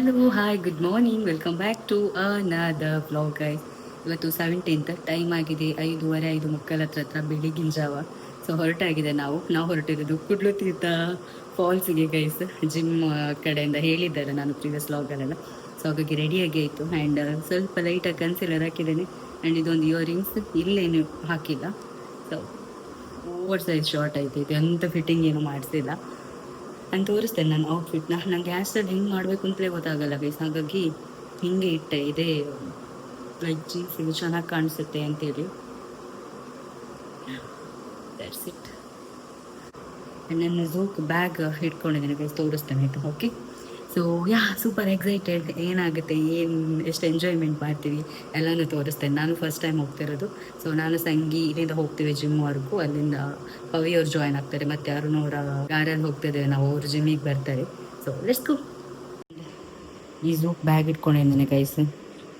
Hello hi good morning welcome back to another vlog guys. ಇವತ್ತು 17th time ಆಗಿದೆ 5:30 5:30 ಹತ್ರ ಬೆಳಿಗಿನ ಜಾವ. ಸೊ ಹೊರಟಾಗಿದೆ ನಾವು ಹೊರಟಿರೋದು ಕುಡ್ಲು ತೀರ್ಥ ಫಾಲ್ಸ್ಗೆ ಗೈಸ್. ಜಿಮ್ ಕಡೆಯಿಂದ ಹೇಳಿದ್ದಾರೆ ನಾನು ಪ್ರೀವಿಯಸ್ ವ್ಲಾಗಲ್ಲೆಲ್ಲ. ಸೊ ಹಾಗಾಗಿ ರೆಡಿಯಾಗಿ ಆಯಿತು ಆ್ಯಂಡ್ ಸ್ವಲ್ಪ ಲೈಟಾಗಿ ಕನ್ಸಿಲರ್ ಹಾಕಿದ್ದೇನೆ ಆ್ಯಂಡ್ ಇದೊಂದು ಇಯರಿಂಗ್ಸ್ ಇಲ್ಲೇನು ಹಾಕಿಲ್ಲ. ಸೊ ಓವರ್ ಸೈಜ್ ಶಾರ್ಟ್ ಆಯ್ತೈತೆ, ಎಂಥ ಫಿಟ್ಟಿಂಗ್ ಏನು ಮಾಡಿಸಿಲ್ಲ. ನಾನು ತೋರಿಸ್ತೇನೆ ನನ್ನ ಔಟ್ಫಿಟ್ನ. ನನಗೆ ಹೇರ್ ಸ್ಟೈಲ್ ಹೆಂಗೆ ಮಾಡಬೇಕು ಅಂತಲೇ ಗೊತ್ತಾಗಲ್ಲ ಗೈಸ್, ಹಾಗಾಗಿ ಹಿಂಗೆ ಇಟ್ಟೆ. ಇದೇ ಲೈಕ್ ಜೀನ್ಸ್ ಇದು ಚೆನ್ನಾಗಿ ಕಾಣಿಸುತ್ತೆ ಅಂತೇಳಿ ದಟ್ಸ್ ಇಟ್. ನನ್ನ ಝೂಕ್ ಬ್ಯಾಗ್ ಇಟ್ಕೊಂಡಿದ್ದೀನಿ ಗೈಸ್, ತೋರಿಸ್ತೇನೆ ಆಯಿತು. Okay, so super excited. ಏನಾಗುತ್ತೆ, ಎಷ್ಟು ಎಂಜಾಯ್ಮೆಂಟ್ ಮಾಡ್ತೀವಿ ಎಲ್ಲನೂ ತೋರಿಸ್ತೇನೆ. ನಾನು ಫಸ್ಟ್ ಟೈಮ್ ಹೋಗ್ತಿರೋದು. ಸೊ ನಾನು ಸಂಗಿ ಇಲ್ಲಿಂದ ಹೋಗ್ತೀವಿ ಜಿಮ್ವರೆಗೂ. ಅಲ್ಲಿಂದ ಪವಿ ಅವ್ರು ಜಾಯ್ನ್ ಆಗ್ತಾರೆ, ಮತ್ತು ಯಾರು ಯಾರ್ಯಾರು ಹೋಗ್ತಿದ್ದೇವೆ ನಾವು ಅವ್ರು ಜಿಮ್ಮಿಗೆ ಬರ್ತಾರೆ. So let's go. ಈ ಝೂಕ್ ಬ್ಯಾಗ್ ಇಟ್ಕೊಂಡಿದ್ದೀನಿ ಗೈಸ್,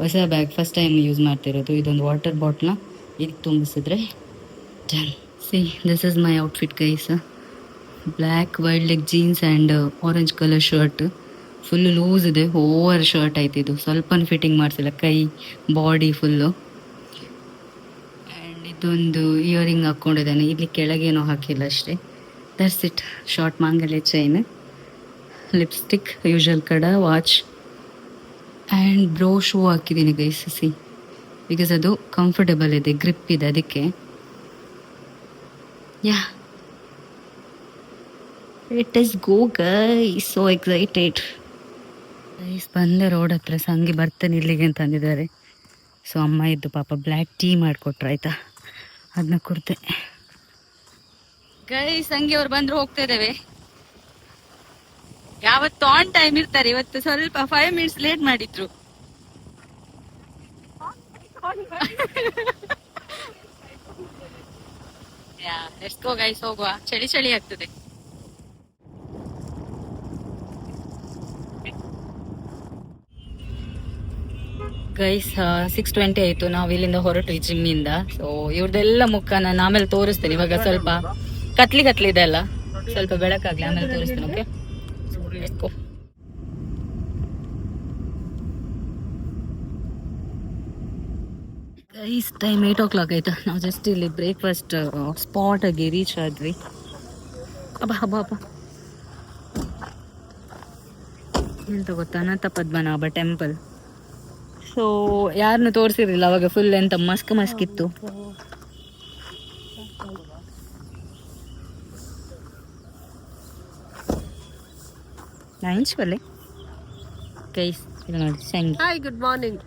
ಹೊಸ ಬ್ಯಾಗ್, ಫಸ್ಟ್ ಟೈಮ್ ಯೂಸ್ ಮಾಡ್ತಿರೋದು. ಇದೊಂದು ವಾಟರ್ ಬಾಟ್ಲ್ನ ಇದಕ್ಕೆ ತುಂಬಿಸಿದ್ರೆ done. See this is my outfit guys. Black wild leg jeans and orange colour shirt. Full loose ಇದೆ, ಓವರ್ ಶರ್ಟ್ ಆಯ್ತು ಇದು. ಸ್ವಲ್ಪ ಫಿಟ್ಟಿಂಗ್ ಮಾಡಿಸಿಲ್ಲ, ಕೈ ಬಾಡಿ ಫುಲ್ಲು. ಆ್ಯಂಡ್ ಇದೊಂದು ಇಯರಿಂಗ್ ಹಾಕ್ಕೊಂಡಿದ್ದಾನೆ, ಇಲ್ಲಿ ಕೆಳಗೇನೋ ಹಾಕಿಲ್ಲ ಅಷ್ಟೇ. That's it. ಶಾರ್ಟ್ ಮಾಂಗಲ್ಯ chain, lipstick, usual kada, watch and bro shoe ಹಾಕಿದ್ದೀನಿ ಗೈಸ್. ಸಿ, ಬಿಕಾಸ್ ಅದು ಕಂಫರ್ಟಬಲ್ ಇದೆ, ಗ್ರಿಪ್ ಇದೆ ಅದಕ್ಕೆ. It is go guys, so excited guys. ಬಂದೆ ರೋಡ್ ಹತ್ರ, ಸಂಗಿ ಬರ್ತಾನೆ ಇಲ್ಲಿಗೆ ಅಂತ ಅಂದಿದ್ದಾರೆ. ಸೊ ಅಮ್ಮ ಇದ್ದು ಪಾಪ ಬ್ಲ್ಯಾಕ್ ಟೀ ಮಾಡಿಕೊಟ್ರು ಆಯ್ತಾ, ಅದನ್ನ ಕುಡ್ದೆ ಗೈಸ್. ಸಂಗಿ ಅವ್ರು ಬಂದ್ರು, ಹೋಗ್ತಾ ಇದ್ದೇವೆ. ಯಾವತ್ತು ಆನ್ ಟೈಮ್ ಇರ್ತಾರೆ, ಇವತ್ತು ಸ್ವಲ್ಪ 5 minutes ಲೇಟ್ ಮಾಡಿದ್ರು. ಲೆಟ್ಸ್ ಗೋ ಗೈಸ್, ಹೋಗುವ. ಚಳಿ ಆಗ್ತದೆ. ಗೈಸ್ 6:20 ಆಯಿತು, ನಾವು ಇಲ್ಲಿಂದ ಹೊರಟು ಜಿಮ್ಮಿಂದ. ಸೊ ಇವ್ರದ್ದೆಲ್ಲ ಮುಖ ನಾನು ಆಮೇಲೆ ತೋರಿಸ್ತೇನೆ. ಇವಾಗ ಸ್ವಲ್ಪ ಕತ್ಲಿ ಇದೆ ಅಲ್ಲ, ಸ್ವಲ್ಪ ಬೆಳಕಾಗ್ಲಿ, ಆಮೇಲೆ ತೋರಿಸ್ತೇನೆ. ಓಕೆ ಗೈಸ್, ಟೈಮ್ 8 o'clock ಆಯ್ತು. ನಾವು ಜಸ್ಟ್ ಇಲ್ಲಿ ಬ್ರೇಕ್ಫಾಸ್ಟ್ ಸ್ಪಾಟಾಗಿ ರೀಚ್ ಆದ್ವಿ. ಹಬ್ಬ ಎಂತ ಗೊತ್ತಾ, ಅನಂತ ಪದ್ಮನಾಭ ಟೆಂಪಲ್. ಸೊ ಯಾರನ್ನು ತೋರಿಸಿರಲಿಲ್ಲ ಅವಾಗ, ಫುಲ್ ಎಂತ ಮಸ್ಕ್ ಇತ್ತು. ಗೈಸ್ ನೋಡಿ ಸಂಗಿ. Hi, good morning.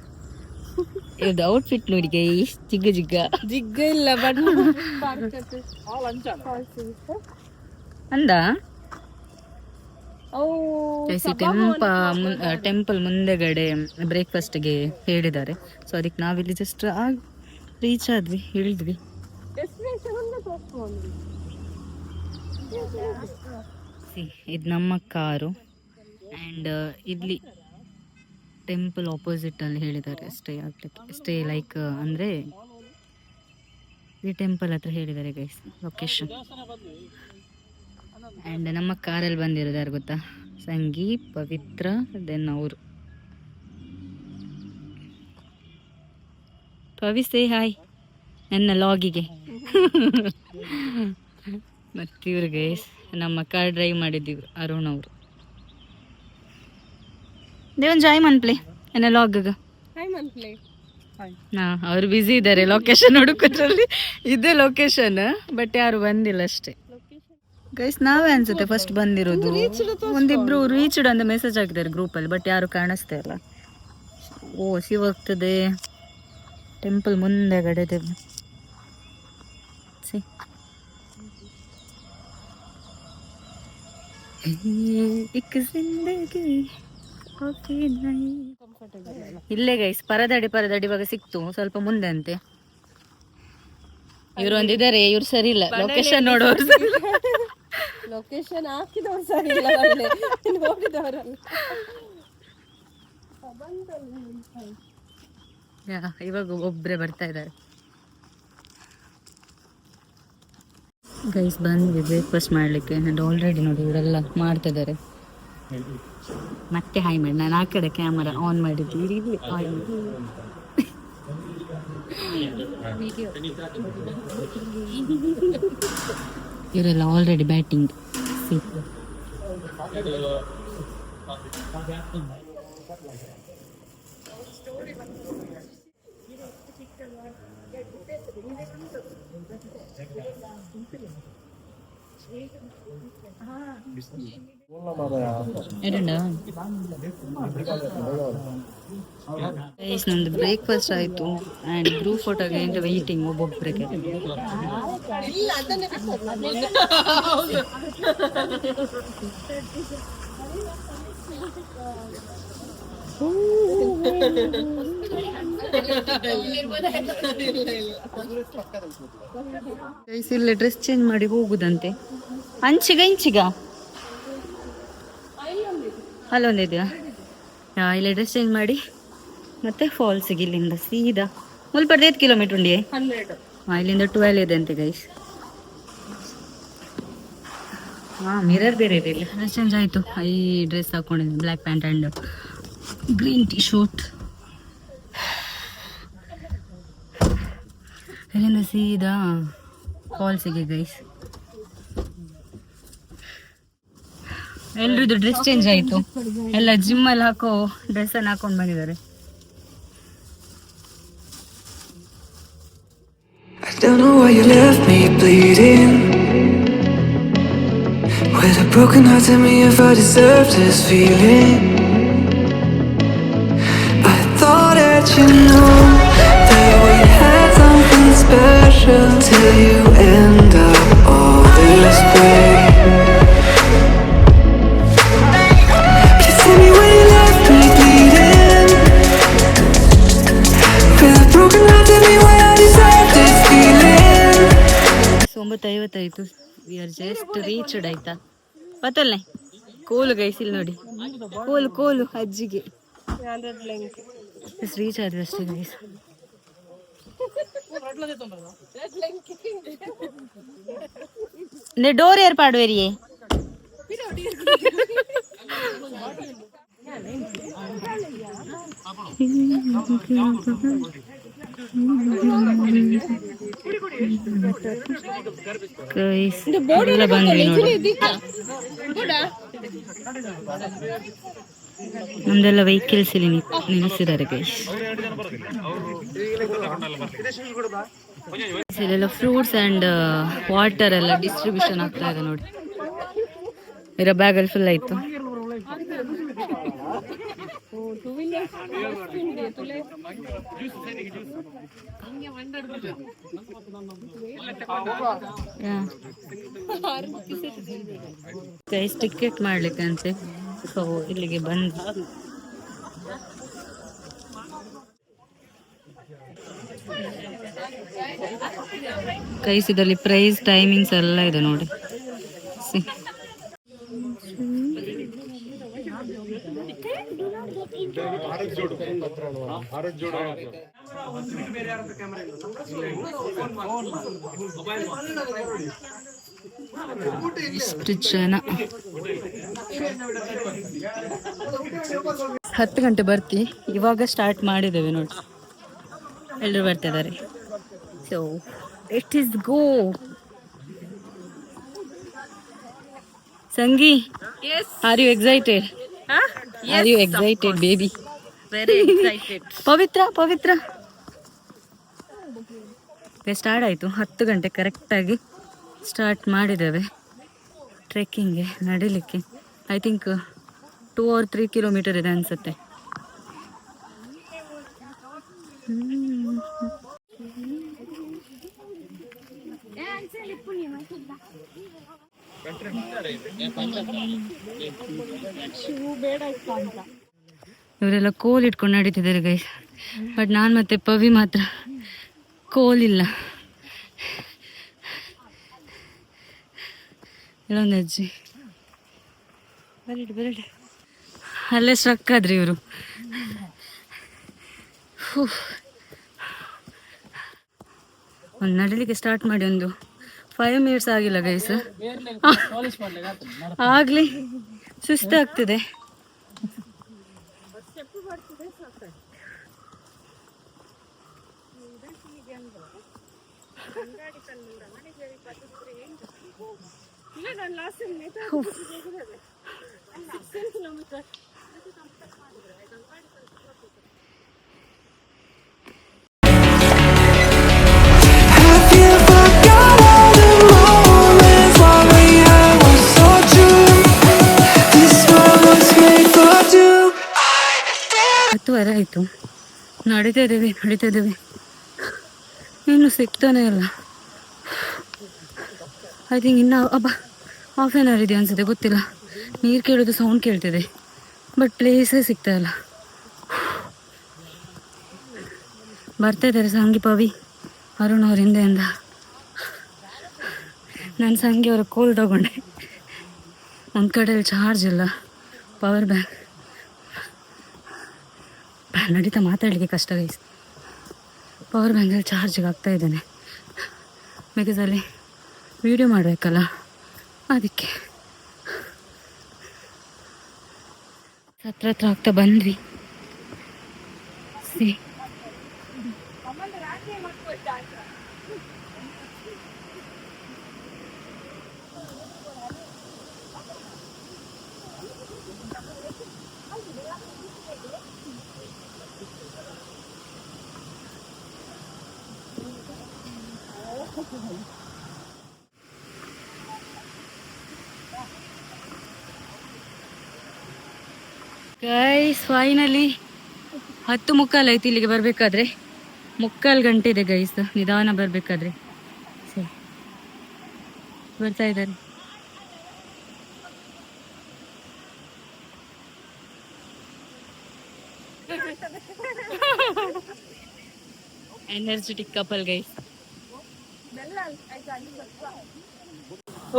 ಇದು ಔಟ್ಫಿಟ್ ನೋಡಿ ಗೈಸ್, ಜಿಗ್ಗ ಇಲ್ಲ ಬಟ್ ಅಂದ ಟೆಂಪಲ್ ಮುಂದೆಗಡೆ ಬ್ರೇಕ್ಫಾಸ್ಟ್ಗೆ ಹೇಳಿದ್ದಾರೆ. ಸೊ ಅದಕ್ಕೆ ನಾವಿಲ್ಲಿ ಜಸ್ಟ್ ರೀಚ್ ಆದ್ವಿ, ಇಳಿದ್ವಿ. ಇದು ನಮ್ಮ ಕಾರು ಆ್ಯಂಡ್ ಇಲ್ಲಿ ಟೆಂಪಲ್ ಆಪೋಸಿಟ್ ಅಲ್ಲಿ ಹೇಳಿದ್ದಾರೆ ಸ್ಟೇ ಲೈಕ್ ಅಂದರೆ ಈ ಟೆಂಪಲ್ ಹತ್ರ ಹೇಳಿದ್ದಾರೆ ಗೈಸ್ ಲೊಕೇಶನ್. ಆ್ಯಂಡ್ ನಮ್ಮ ಕಾರಲ್ಲಿ ಬಂದಿರೋದು ಯಾರು ಗೊತ್ತಾ, ಸಂಗಿ, ಪವಿತ್ರ, ದೆನ್ ಅವರು. ಪವಿಸೆ ಹಾಯ್ ನನ್ನ ಲಾಗಿಗೆ. ಮತ್ತು ಇವ್ರು ಗೈಸ್ ನಮ್ಮ ಕಾರ್ ಡ್ರೈವ್ ಮಾಡಿದ್ದೀವಿ, ಅರುಣ್ ಅವರು. ದೇವನ್ ಜಾಯ್ ಮನ್ಪ್ಲೆ ನನ್ನ ಲಾಗ್ಗೆ. ಅವ್ರು ಬ್ಯುಸಿ ಇದ್ದಾರೆ ಲೊಕೇಶನ್ ಹುಡುಕೋದ್ರಲ್ಲಿ. ಇದೇ ಲೊಕೇಶನ್, ಬಟ್ ಯಾರು ಬಂದಿಲ್ಲ ಅಷ್ಟೇ ಗೈಸ್. ನಾವೇ ಅನ್ಸುತ್ತೆ ಫಸ್ಟ್ ಬಂದಿರೋದು. ಒಂದಿಬ್ರು ರೀಚ್ಡ್ ಅಂತ ಮೆಸೇಜ್ ಹಾಕಿದ್ದಾರೆ ಗ್ರೂಪಲ್ಲಿ, ಬಟ್ ಯಾರು ಕಾಣಿಸ್ತಾ ಇಲ್ಲ. ಶಿವ ಆಗ್ತದೆ ಟೆಂಪಲ್ ಮುಂದೆಗಡೆ. ಇಲ್ಲೇ ಗೈಸ್ ಪರದಡಿ ಇವಾಗ ಸಿಕ್ತು, ಸ್ವಲ್ಪ ಮುಂದೆ ಅಂತೆ. ಇವ್ರು ಒಂದಿದ್ದಾರೆ, ಇವ್ರು ಸರಿ ಇಲ್ಲ, ಲೊಕೇಶನ್ ನೋಡೋರು. ಲೊಕೇಶನ್ ಹಾಕಿದವ್ರು ಸರಿ ಇಲ್ಲ, ನೋಡಿದವರಲ್ಲ. ಇವಾಗ ಒಬ್ಬರೇ ಬರ್ತಾ ಇದ್ದಾರೆ ಗೈಸ್. ಬಂದ್ವಿ ಬ್ರೇಕ್ಫಾಸ್ಟ್ ಮಾಡಲಿಕ್ಕೆ. ಆ್ಯಂಡ್ ಆಲ್ರೆಡಿ ನೋಡಿ ಇವರೆಲ್ಲ ಮಾಡ್ತಿದ್ದಾರೆ. ಮತ್ತೆ ಹಾಯ್ ಮಾಡಿ, ನಾನು ಆ ಕಡೆ ಕ್ಯಾಮರಾ ಆನ್ ಮಾಡಿದ್ದೀರಿ. ಇವರೆಲ್ಲ ಆಲ್ರೆಡಿ ಬ್ಯಾಟಿಂಗ್. ನಮ್ದು ಬ್ರೇಕ್ಫಾಸ್ಟ್ ಆಯ್ತು ಆ್ಯಂಡ್ ಗ್ರೂಪ್ ಫೋಟೋಗೆ ಅಂತ ವೆಯ್ಟಿಂಗ್ ಒಬ್ಬೊಬ್ಬರಿಗೆ. ಇಲ್ಲೇ ಡ್ರೆಸ್ ಚೇಂಜ್ ಮಾಡಿ ಹೋಗುದಂತೆ. ಇಂಚಿಗ ಅಲ್ಲೊಂದಿದೆಯಾ? ಇಲ್ಲೇ ಡ್ರೆಸ್ ಚೇಂಜ್ ಮಾಡಿ ಮತ್ತೆ ಫಾಲ್ಸಿಗೆ ಇಲ್ಲಿಂದ ಸೀದಾ ಮುಲ್ಪಡ್ದು 8 ಕಿಲೋಮೀಟರ್ ಉಂಡಿ. ಇಲ್ಲಿಂದ 12 ಇದೆ ಅಂತೆ ಗೈಸ್. ಮಿರರ್ ಬೇರೆ ಇದೆ ಇಲ್ಲಿ. ಡ್ರೆಸ್ ಚೇಂಜ್ ಆಯಿತು. ಈ ಡ್ರೆಸ್ ಹಾಕೊಂಡಿದ್ದೀನಿ, black pant and green tea shirt. ಇಲ್ಲಿಂದ ಸೀದಾ ಫಾಲ್ಸಿಗೆ ಗೈಸ್. ಎಲ್ರದ್ದು ಡ್ರೆಸ್ ಚೇಂಜ್ ಆಯಿತು. ಎಲ್ಲ ಜಿಮ್ಮಲ್ಲಿ ಹಾಕೋ ಡ್ರೆಸ್ಸನ್ನು ಹಾಕೊಂಡು ಬಂದಿದ್ದಾರೆ. I don't know why you left me bleeding. With a broken heart, tell me if I deserve this feeling. I thought that you know that we had something special till you end up all this way. Please tell me why you left me bleeding. With a broken heart, tell me why I deserve this feeling. 9:55 we are just reached ಆಯ್ತಾ. ಪತ್ತಲ್ನೆ ಕೋಲು guys, ಇಲ್ಲಿ ನೋಡಿ ಕೋಲು ಅಜ್ಜಿಗೆ reach ಆದ್ವಿ ಅಷ್ಟೇ guys. Door ಏರ್ಪಾಡುವೇರಿಯೇ ಎಲ್ಲ ಬಂದ್ವಿ ನೋಡಿ. ನಮ್ದೆಲ್ಲ ವೆಹಿಕಲ್ಸ್ ಇಲ್ಲಿ ನಿಲ್ಲಿಸಿದ್ದಾರೆ ಗೈಸ್. ಇಲ್ಲೆಲ್ಲ ಫ್ರೂಟ್ಸ್ ಆ್ಯಂಡ್ ವಾಟರ್ ಎಲ್ಲ ಡಿಸ್ಟ್ರಿಬ್ಯೂಷನ್ ಆಗ್ತಾ ಇದೆ ನೋಡಿ. ಇರೋ ಬ್ಯಾಗಲ್ಲಿ ಫುಲ್ ಆಯಿತು. ಗೈಸ್ ಟಿಕೆಟ್ ಮಾಡ್ಲಿಕ್ಕೆ ಅಂತೆ, ಸೊ ಇಲ್ಲಿಗೆ ಬಂದು ಗೈಸ್ ಇದರಲ್ಲಿ ಪ್ರೈಸ್ ಟೈಮಿಂಗ್ಸ್ ಎಲ್ಲ ಇದೆ ನೋಡಿ. ಇಷ್ಟು ಜನ 10 ಗಂಟೆ ಬರ್ತಿ, ಇವಾಗ ಸ್ಟಾರ್ಟ್ ಮಾಡಿದ್ದೇವೆ ನೋಡಿ. ಎಲ್ಲರೂ ಬರ್ತಾ ಇದ್ದಾರೆ. So it is go. Sangi, are you excited? Are you excited baby? Very excited. Pavitra start ಆಯಿತು. 10 ಗಂಟೆ ಕರೆಕ್ಟಾಗಿ ಸ್ಟಾರ್ಟ್ ಮಾಡಿದ್ದೇವೆ ಟ್ರೆಕ್ಕಿಂಗ್ಗೆ ನಡಿಲಿಕ್ಕೆ. ಐ ಥಿಂಕ್ 2 or 3 ಕಿಲೋಮೀಟರ್ ಇದೆ ಅನಿಸುತ್ತೆ. ಇವರೆಲ್ಲ ಕೋಲ್ ಇಟ್ಕೊಂಡು ನಡೀತಿದ್ದಾರೆ ಗೈಸ್. ಬಟ್ ನಾನು ಮತ್ತೆ ಪವಿ ಮಾತ್ರ ಕೋಲಿಲ್ಲ. ಇಲ್ಲೊಂದು ಅಜ್ಜಿ ಬರಡಿ ಅಲ್ಲೇ ಸ್ಟ್ರಕ್ ಆದ್ರಿ ಇವರು. ಒಂದು ನಡಲಿಕ್ಕೆ ಸ್ಟಾರ್ಟ್ ಮಾಡಿ ಒಂದು 5 ಮಿನಿಟ್ಸ್ ಆಗಿಲ್ಲ ಗೈಸ್. ಆಗಲಿ ಸುಸ್ತಾಗ್ತದೆ. Have you forgot all the moments while we had was so true? This world was made for two. 10 ಆಯಿತು. ನಡೀತಾ ಇದ್ದೇವೆ ಇನ್ನು ಸಿಗ್ತಾನೆ ಇಲ್ಲ. ಐ ಥಿಂಕ್ ಇನ್ನು ಹಾಫ್ ಆನ್ ಅವರ್ ಇದೆ ಅನ್ಸುತ್ತೆ, ಗೊತ್ತಿಲ್ಲ. ನೀರು ಕೇಳೋದು ಸೌಂಡ್ ಕೇಳ್ತಿದೆ, ಬಟ್ ಪ್ಲೇಸೇ ಸಿಗ್ತಾ ಇಲ್ಲ. ಬರ್ತಾ ಇದ್ದಾರೆ ಸಂಗಿ, ಪವಿ, ಅರುಣ್ ಅವ್ರ ಹಿಂದೆಯಿಂದ. ನಾನು ಸಂಗಿ ಅವರ ಕೋಲ್ ತಗೊಂಡೆ. ಒಂದು ಕಡೆಯಲ್ಲಿ ಚಾರ್ಜ್ ಇಲ್ಲ, ಪವರ್ ಬ್ಯಾಂಕ್. ನಡೀತಾ ಮಾತಾಡಲಿಕ್ಕೆ ಕಷ್ಟ ಗೈಸ್. ಪವರ್ ಬ್ಯಾಂಕಲ್ಲಿ ಚಾರ್ಜಿಗೆ ಆಗ್ತಾ ಇದ್ದಾನೆ, ಬಿಕಾಸ್ ಅಲ್ಲಿ ವಿಡಿಯೋ ಮಾಡಬೇಕಲ್ಲ, ಅದಕ್ಕೆ. ಹತ್ರ ಆಗ್ತಾ ಬಂದ್ವಿ. ಸಿ ಗೈಸ್ ಫೈನಲಿ 10:15 ಆಯ್ತು ಇಲ್ಲಿಗೆ ಬರಬೇಕಾದ್ರೆ. 3/4 ಗಂಟೆ ಇದೆ ಗೈಸ್ ನಿಧಾನ ಬರಬೇಕಾದ್ರೆ. ಸರಿ ಬರ್ತಾ ಇದ್ದಾರೆ. Energetic couple guys.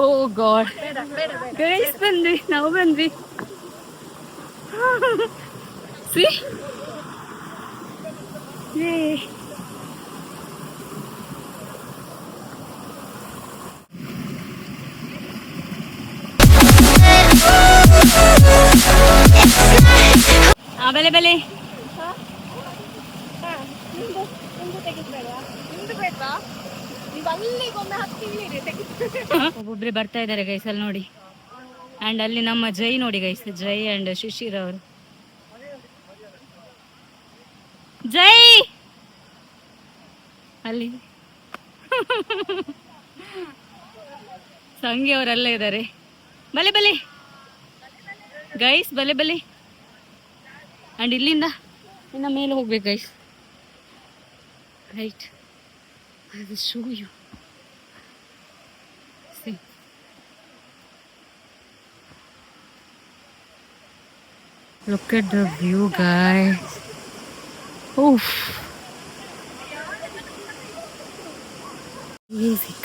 Oh god guys, ನಾವು ಬಂದ್ವಿ. See? Yay. ಬಲೆ ಒಬ್ಬೊಬ್ರೆ ಬರ್ತಾ ಇದ್ದಾರೆ ಗೈಸ್, ಅಲ್ಲಿ ನೋಡಿ. ಅಂಡ್ ಅಲ್ಲಿ ನಮ್ಮ ಜೈ ನೋಡಿ ಗೈಸ್, ಜೈ ಅಂಡ್ ಶಿಶಿರ್ ಅವರು. ಜೈ ಅಲ್ಲಿ ಸಂಗಿ ಅವರೆಲ್ಲ ಇದ್ದಾರೆ. ಬಲೆ ಗೈಸ್, ಬಲೆ. ಅಂಡ್ ಇಲ್ಲಿಂದ ಇನ್ನ ಮೇಲೆ ಹೋಗ್ಬೇಕು guys. Right, I will show you. See. Look at the view, guys. Oof. Music.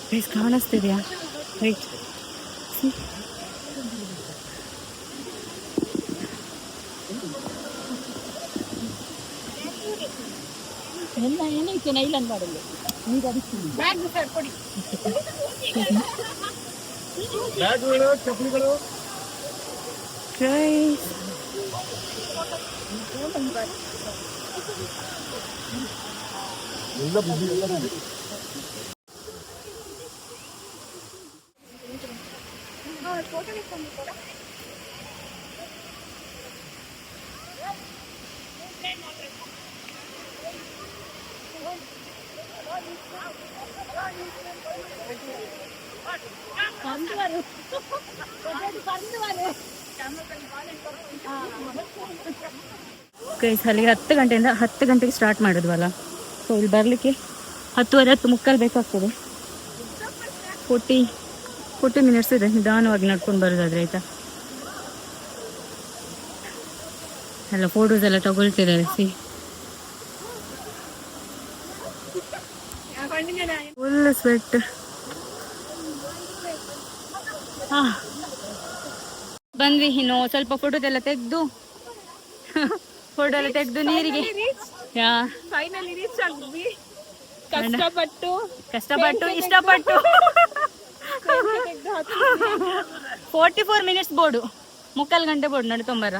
Guys, ಕಾಣಿಸ್ತಿದೆಯಾ? Right. See. ಎಲ್ಲ ಏನೈತೆ ನೈಲನ್ ಮಾಡಲು ನೀರು ಅಡಿಸ್ತೀನಿ. ಬ್ಯಾಗ್ ಸರ್ ಕೊಡಿ. ಬ್ಯಾಗ್ಗಳು, ಚಪ್ಪಲಿಗಳು. Guys. ಗೈಸ್ ಅಲ್ಲಿಗೆ 10 ಗಂಟೆಯಿಂದ 10 ಗಂಟೆಗೆ ಸ್ಟಾರ್ಟ್ ಮಾಡಿದ್ವಲ್ಲ, ಸೊ ಇಲ್ಲಿ ಬರಲಿಕ್ಕೆ 10:30 10:45 ಬೇಕಾಗ್ತದೆ. 40 ಮಿನಿಟ್ಸ್ ಇದೆ ನಿಧಾನವಾಗಿ ನಡ್ಕೊಂಡು ಬರೋದಾದ್ರೆ. ಆಯ್ತಾ, ಎಲ್ಲ ಫೋಟೋಸ್ ಎಲ್ಲ ತಗೊಳ್ತಿದ್ದಾರೆ. C, full sweat. ಬಂದ್ವಿ, ಇನ್ನು ಸ್ವಲ್ಪ ಫೋಟೋಸ್ ಎಲ್ಲ ತೆಗೆದು ನೀರಿಗೆ ಕಷ್ಟಪಟ್ಟು ಇಷ್ಟಪಟ್ಟು 44 minutes ಬೋರ್ಡು, 3/4 ಗಂಟೆ ಬೋರ್ಡು ನಡ್ಕೊಂಬರ.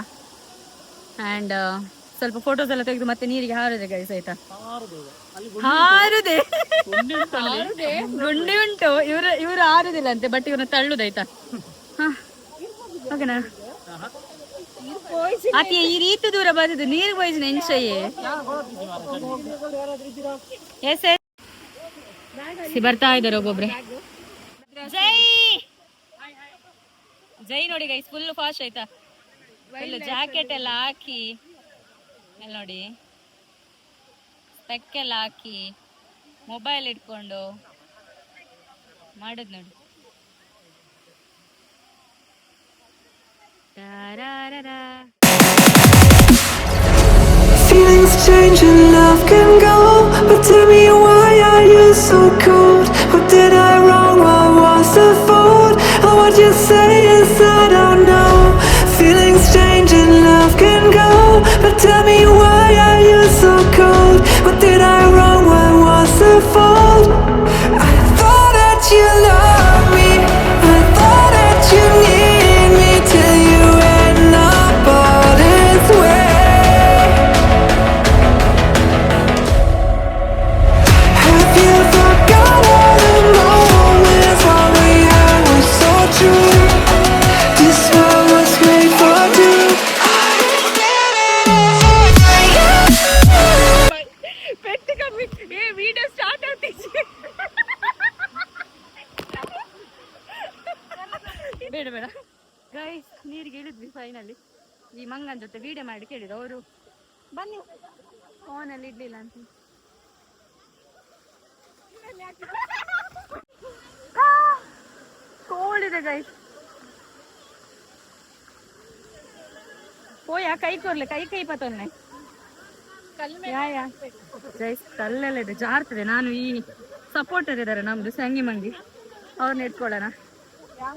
ಆ್ಯಂಡ್ ಸ್ವಲ್ಪ ಫೋಟೋಸ್ ಎಲ್ಲ ತೆಗೆದು ಮತ್ತೆ ನೀರಿಗೆ ಹಾರಿದೆ ಗೈಸ್ ಆಯ್ತಾ. ಹಾರುದೆ ಗುಂಡಿ ಉಂಟು, ಇವರು ಹಾರುದಿಲ್ಲ ಅಂತೆ, ಬಟ್ ಇವ್ರನ್ನ ತಳ್ಳುದಾಯ್ತಾ. ಓಕೆನಾ ಆಕೆ ಈ ರೀತಿ ದೂರ ಬಂದಿದ್ದು ನೀರು ಬೋಯ್ಸಿನ ಎಂಚಯ್ಯೇ ಬರ್ತಾ ಇದ್ದಾರೆ ಒಬ್ಬೊಬ್ರೆ. ಜೈ ಜೈ ನೋಡಿ ಗೈಸ್, ಫುಲ್ ಫಾಸ್ಟ್ ಆಯ್ತಾ, ಫುಲ್ ಜಾಕೆಟ್ ಎಲ್ಲ ಹಾಕಿ, ಎಲ್ಲ ನೋಡಿ ಸ್ಪೆಕ್ ಎಲ್ಲ ಹಾಕಿ ಮೊಬೈಲ್ ಇಟ್ಕೊಂಡು ಮಾಡದ್ ನೋಡಿ. Feelings change and love can go, but tell me why are you so cold? What did I wrong? What was the fault? Or what you say is I don't know. Feelings change and love can go, but tell me why are you so cold? What did I wrong? What was the fault? I thought that you loved me, I thought that you need me, till you end up all this way. Have you forgot all the moments while we had was so true? This world was made for two. ಬೇಡ ಬೇಡ guys, ನೀರಿಗೆ ಇಳಿದ್ವಿ finally. ಈ ಮಂಗನ ಜೊತೆ video ಮಾಡಿ ಕೇಳಿದ್ರು ಅವರು, ಬನ್ನಿ ಫೋನಲ್ಲಿ ಇಡ್ಲಿಲ್ಲ ಅಂತ. ಕೋಳಿದೆ ಗೈಸ್, ಓ ಯಾ ಕೈ ಕೊರ್ಲೆ ಕೈ ಕೈ ಪತ್ತೊನ್ನೆ ಯಾ ಗೈಸ್, ಕಲ್ಲೆಲ್ಲ ಇದೆ, ಜಾರ್ತದೆ. ನಾನು ಈ ಸಪೋರ್ಟರ್ ಇದ್ದಾರೆ ನಮ್ದು ಸಂಗಿ ಮಂಗಿ, ಅವ್ರನ್ನ ಇಟ್ಕೊಳ್ಳೋಣ.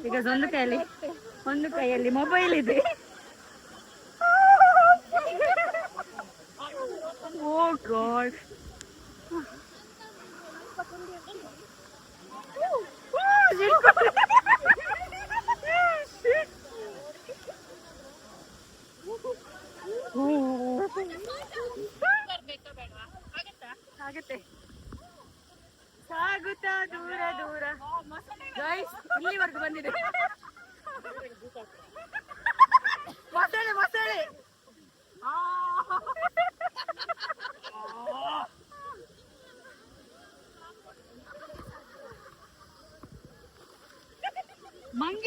ಈಗ ಒಂದು ಕೈಯಲ್ಲಿ ಮೊಬೈಲ್ ಇದೆ. ಓ ಗಾಡ್, ಆಗತ್ತೆ ಸಾಗುತ್ತಾ ದೂರ ದೂರ. ಗೈಸ್ ಇಲ್ಲಿವರೆಗೂ ಬಂದಿದೆ. ಮೊಸಳೆ ಮೊಸಳೆ ಮಂಗ,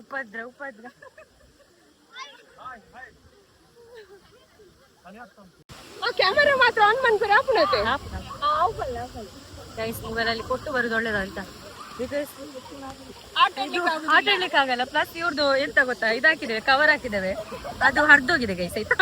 ಉಪದ್ರ ಉಪದ್ರ. ಕ್ಯಾಮೆರಾ ಮಾತ್ರ ಆನ್ ಮಾಡ್ತಾರೆ ಆಪುನತೆ ಗೈಸ್, ಮೊಬೈಲಲ್ಲಿ ಕೊಟ್ಟು ಬರುದು ಒಳ್ಳೇದಂತ. ಆಟಾಡ್ಲಿಕ್ಕೆ ಆಗಲ್ಲ. ಪ್ಲಸ್ ಇವ್ರದ್ದು ಎಂತ ಗೊತ್ತಾ, ಇದಾಕಿದ್ದೇವೆ, ಕವರ್ ಹಾಕಿದ್ದೇವೆ, ಅದು ಹರಿದೋಗಿದೆ ಗೈಸ್ ಆಯ್ತಾ.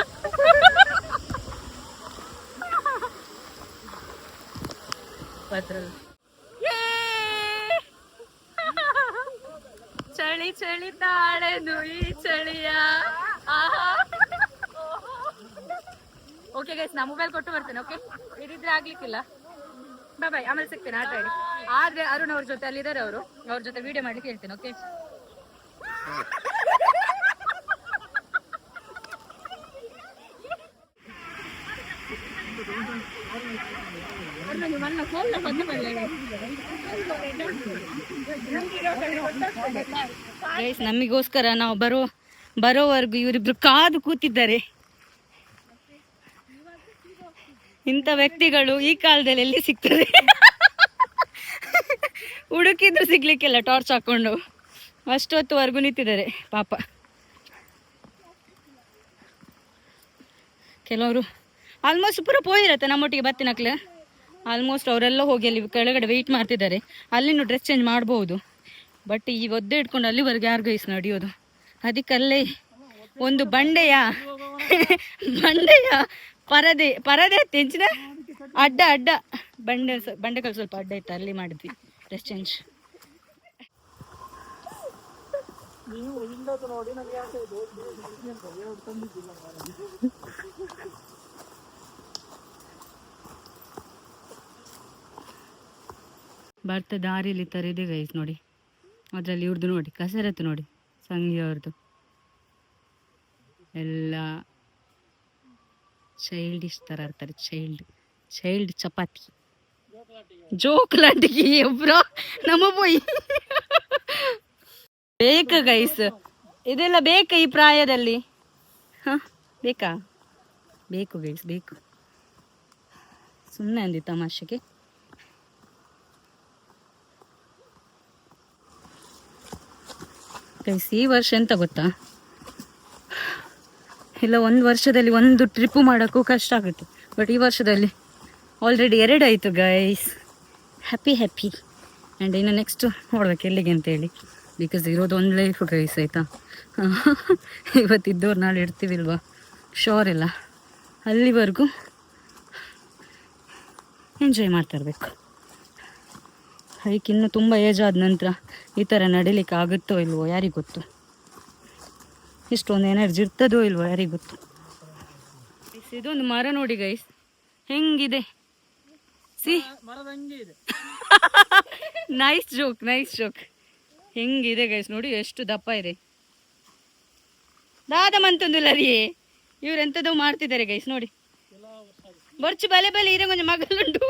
ಚಳಿ ಚಳಿ ತಾಳೆದು ಈ ಚಳಿಯ. ಓಕೆ ಗೈಸ್, ನಾ ಮೊಬೈಲ್ ಕೊಟ್ಟು ಬರ್ತೇನೆ. ಓಕೆ, ಇದಿದ್ರೆ ಆಗ್ಲಿಕ್ಕಿಲ್ಲ. ಬಾಯ್ ಬಾಯ್, ಆಮೇಲೆ ಸಿಗ್ತೇನೆ. ಆಟ ಆಡಿ. ಆದ್ರೆ ಅರುಣ್ ಅವ್ರ ಜೊತೆ ಅಲ್ಲಿದ್ದಾರೆ, ಅವ್ರ ಜೊತೆ ವಿಡಿಯೋ ಮಾಡಿ ಹೇಳ್ತೇನೆ. ಓಕೆ, ಗೈಸ್ ನಮಗೋಸ್ಕರ ನಾವು ಬರೋವರೆಗೂ ಇವರಿಬ್ರು ಕಾದು ಕೂತಿದ್ದಾರೆ. ಇಂಥ ವ್ಯಕ್ತಿಗಳು ಈ ಕಾಲದಲ್ಲಿ ಎಲ್ಲಿ ಸಿಗ್ತದೆ? ಹುಡುಕಿದ್ರು ಸಿಗ್ಲಿಕ್ಕಿಲ್ಲ, ಟಾರ್ಚ್ ಹಾಕೊಂಡು ಅಷ್ಟೊತ್ತುವರೆಗೂ ನಿಂತಿದ್ದಾರೆ ಪಾಪ. ಕೆಲವರು ಆಲ್ಮೋಸ್ಟ್ ಪೂರ ಪೋಯಿರತ್ತೆ ನಮ್ಮೊಟ್ಟಿಗೆ ಬತ್ತಿನಕ್ಲೆ. ಆಲ್ಮೋಸ್ಟ್ ಅವರೆಲ್ಲ ಹೋಗಿ ಅಲ್ಲಿ ಕೆಳಗಡೆ ವೆಯ್ಟ್ ಮಾಡ್ತಿದ್ದಾರೆ. ಅಲ್ಲಿನೂ ಡ್ರೆಸ್ ಚೇಂಜ್ ಮಾಡ್ಬೋದು, ಬಟ್ ಈ ಒದ್ದೆ ಇಟ್ಕೊಂಡು ಅಲ್ಲಿವರೆಗೆ ಯಾರು ಗೈಸ್ ನಡೆಯೋದು? ಅದಕ್ಕಲ್ಲೇ ಒಂದು ಬಂಡೆಯ ಪರದೆ ತೆಂಚಿನ ಅಡ್ಡ ಬಂಡೆಗಳು ಸ್ವಲ್ಪ ಅಡ್ಡ ಇತ್ತು, ಅಲ್ಲಿ ಮಾಡಿದ್ವಿ ಡ್ರೆಸ್ ಚೇಂಜ್. ಬರ್ತಾ ದಾರಿಲಿ ಈ ಥರ ಇದೆ ಗೈಸ್ ನೋಡಿ. ಅದರಲ್ಲಿ ಇವ್ರದ್ದು ನೋಡಿ ಕಸರತ್ತು ನೋಡಿ, ಸಂಘಿ ಅವ್ರದ್ದು ಎಲ್ಲ ಚೈಲ್ಡಿಶ್ ಥರ ಇರ್ತಾರೆ. ಚೈಲ್ಡ್ ಚಪಾತಿ ಜೋಕ್ಲಾಟಿಗೆ ಒಬ್ರ ನಮ್ಮ ಪೋಯಿ ಬೇಕಾ ಗೈಸ್, ಇದೆಲ್ಲ ಬೇಕಾ ಈ ಪ್ರಾಯದಲ್ಲಿ? ಬೇಕಾ? ಬೇಕು ಗೈಸ್, ಬೇಕು. ಸುಮ್ಮನೆ ಅಂದಿ ತಮಾಷೆಗೆ. ಗೈಸ್ ಈ ವರ್ಷ ಎಂತ ಗೊತ್ತಾ, ಇಲ್ಲ ಒಂದು ವರ್ಷದಲ್ಲಿ ಒಂದು ಟ್ರಿಪ್ಪು ಮಾಡೋಕ್ಕೂ ಕಷ್ಟ ಆಗುತ್ತೆ. ಬಟ್ ಈ ವರ್ಷದಲ್ಲಿ ಆಲ್ರೆಡಿ 2 ಆಯಿತು ಗೈಸ್. ಹ್ಯಾಪಿ ಆ್ಯಂಡ್ ಇನ್ನು ನೆಕ್ಸ್ಟ್ ನೋಡ್ಬೇಕು ಎಲ್ಲಿಗೆ ಅಂತೇಳಿ. ಬಿಕಾಸ್ ಇರೋದು ಒಂದು ಲೈಫ್ ಗೈಸ್, ಆಯಿತಾ? ಇವತ್ತಿದ್ದವ್ರು ನಾಳೆ ಇರ್ತೀವಿಲ್ವಾ, ಶೋರ್ ಇಲ್ಲ. ಅಲ್ಲಿವರೆಗೂ ಎಂಜಾಯ್ ಮಾಡ್ತಾ ಇರಬೇಕು. ಹೈಕ್ ಇನ್ನೂ ತುಂಬ ಏಜ್ ಆದ ನಂತರ ಈ ಥರ ನಡಿಲಿಕ್ಕೆ ಆಗುತ್ತೋ ಇಲ್ವೋ ಯಾರಿಗೆ ಗೊತ್ತು. ಇಷ್ಟೊಂದು ಎನರ್ಜಿ ಇರ್ತದೋ ಇಲ್ವೋ ಯಾರಿಗೆ ಗೊತ್ತು. ಇದೊಂದು ಮರ ನೋಡಿ ಗೈಸ್ ಹೆಂಗಿದೆ. C nice joke. ಹೆಂಗಿದೆ ಗೈಸ್ ನೋಡಿ, ಎಷ್ಟು ದಪ್ಪ ಇದೆ. ದಾದ ಮಂತೊಂದಿಲ್ಲ ರೀ, ಇವ್ರು ಎಂಥದೋ ಮಾಡ್ತಿದ್ದಾರೆ ಗೈಸ್ ನೋಡಿ. ಬರ್ಚು ಬಲೆ ಇರೋ ಕೊಂಚ ಮಗಲುಂಟು.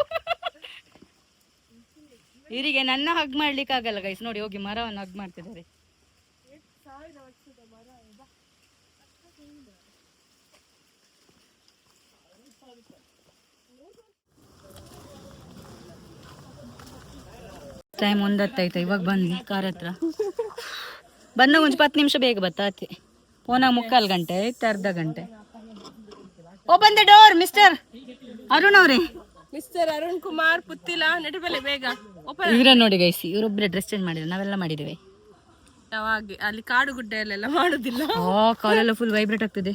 ಇವರಿಗೆ ನನ್ನ ಹಗ್ ಮಾಡ್ಲಿಕ್ಕೆ ಆಗಲ್ಲ ಗೈಸ್ ನೋಡಿ, ಹೋಗಿ ಮರವನ್ನು ಹಗ್ ಮಾಡ್ತಿದ್ದಾರೆ. ಟೈಮ್ 1:10 ಇವಾಗ ಬಂದ್ವಿ ಕಾರ್ ಹತ್ರ. ಬಂದ ಒಂದು 10 ನಿಮಿಷ ಬೇಗ ಬತ್ತಾತಿ. ಪೋನಾಗ 3/4 ಗಂಟೆ ಆಯ್ತು, ಅರ್ಧ ಗಂಟೆ. Open the door mister Arun ಅವ್ರೆ. ಮಿಸ್ಟರ್ ಅರುಣ್ ಕುಮಾರ್ ಪುತ್ತಿಲ ನಡಿಬಲೆ ಬೇಗ. ಇವರ ನೋಡಿ ಗೈಸಿ, ಇವರೊಬ್ಬರೇ ಡ್ರೆಸ್ ಚೇಂಜ್ ಮಾಡಿದ್ರು, ನಾವೆಲ್ಲ ಮಾಡಿದ್ದೇವೆ. ಯಾವಾಗ ಅಲ್ಲಿ ಕಾಡು ಗುಡ್ಡೆಯಲ್ಲೆಲ್ಲ ಮಾಡುದಿಲ್ಲ. ಕಾಲೆಲ್ಲ ಫುಲ್ ವೈಬ್ರೇಟ್ ಆಗ್ತದೆ.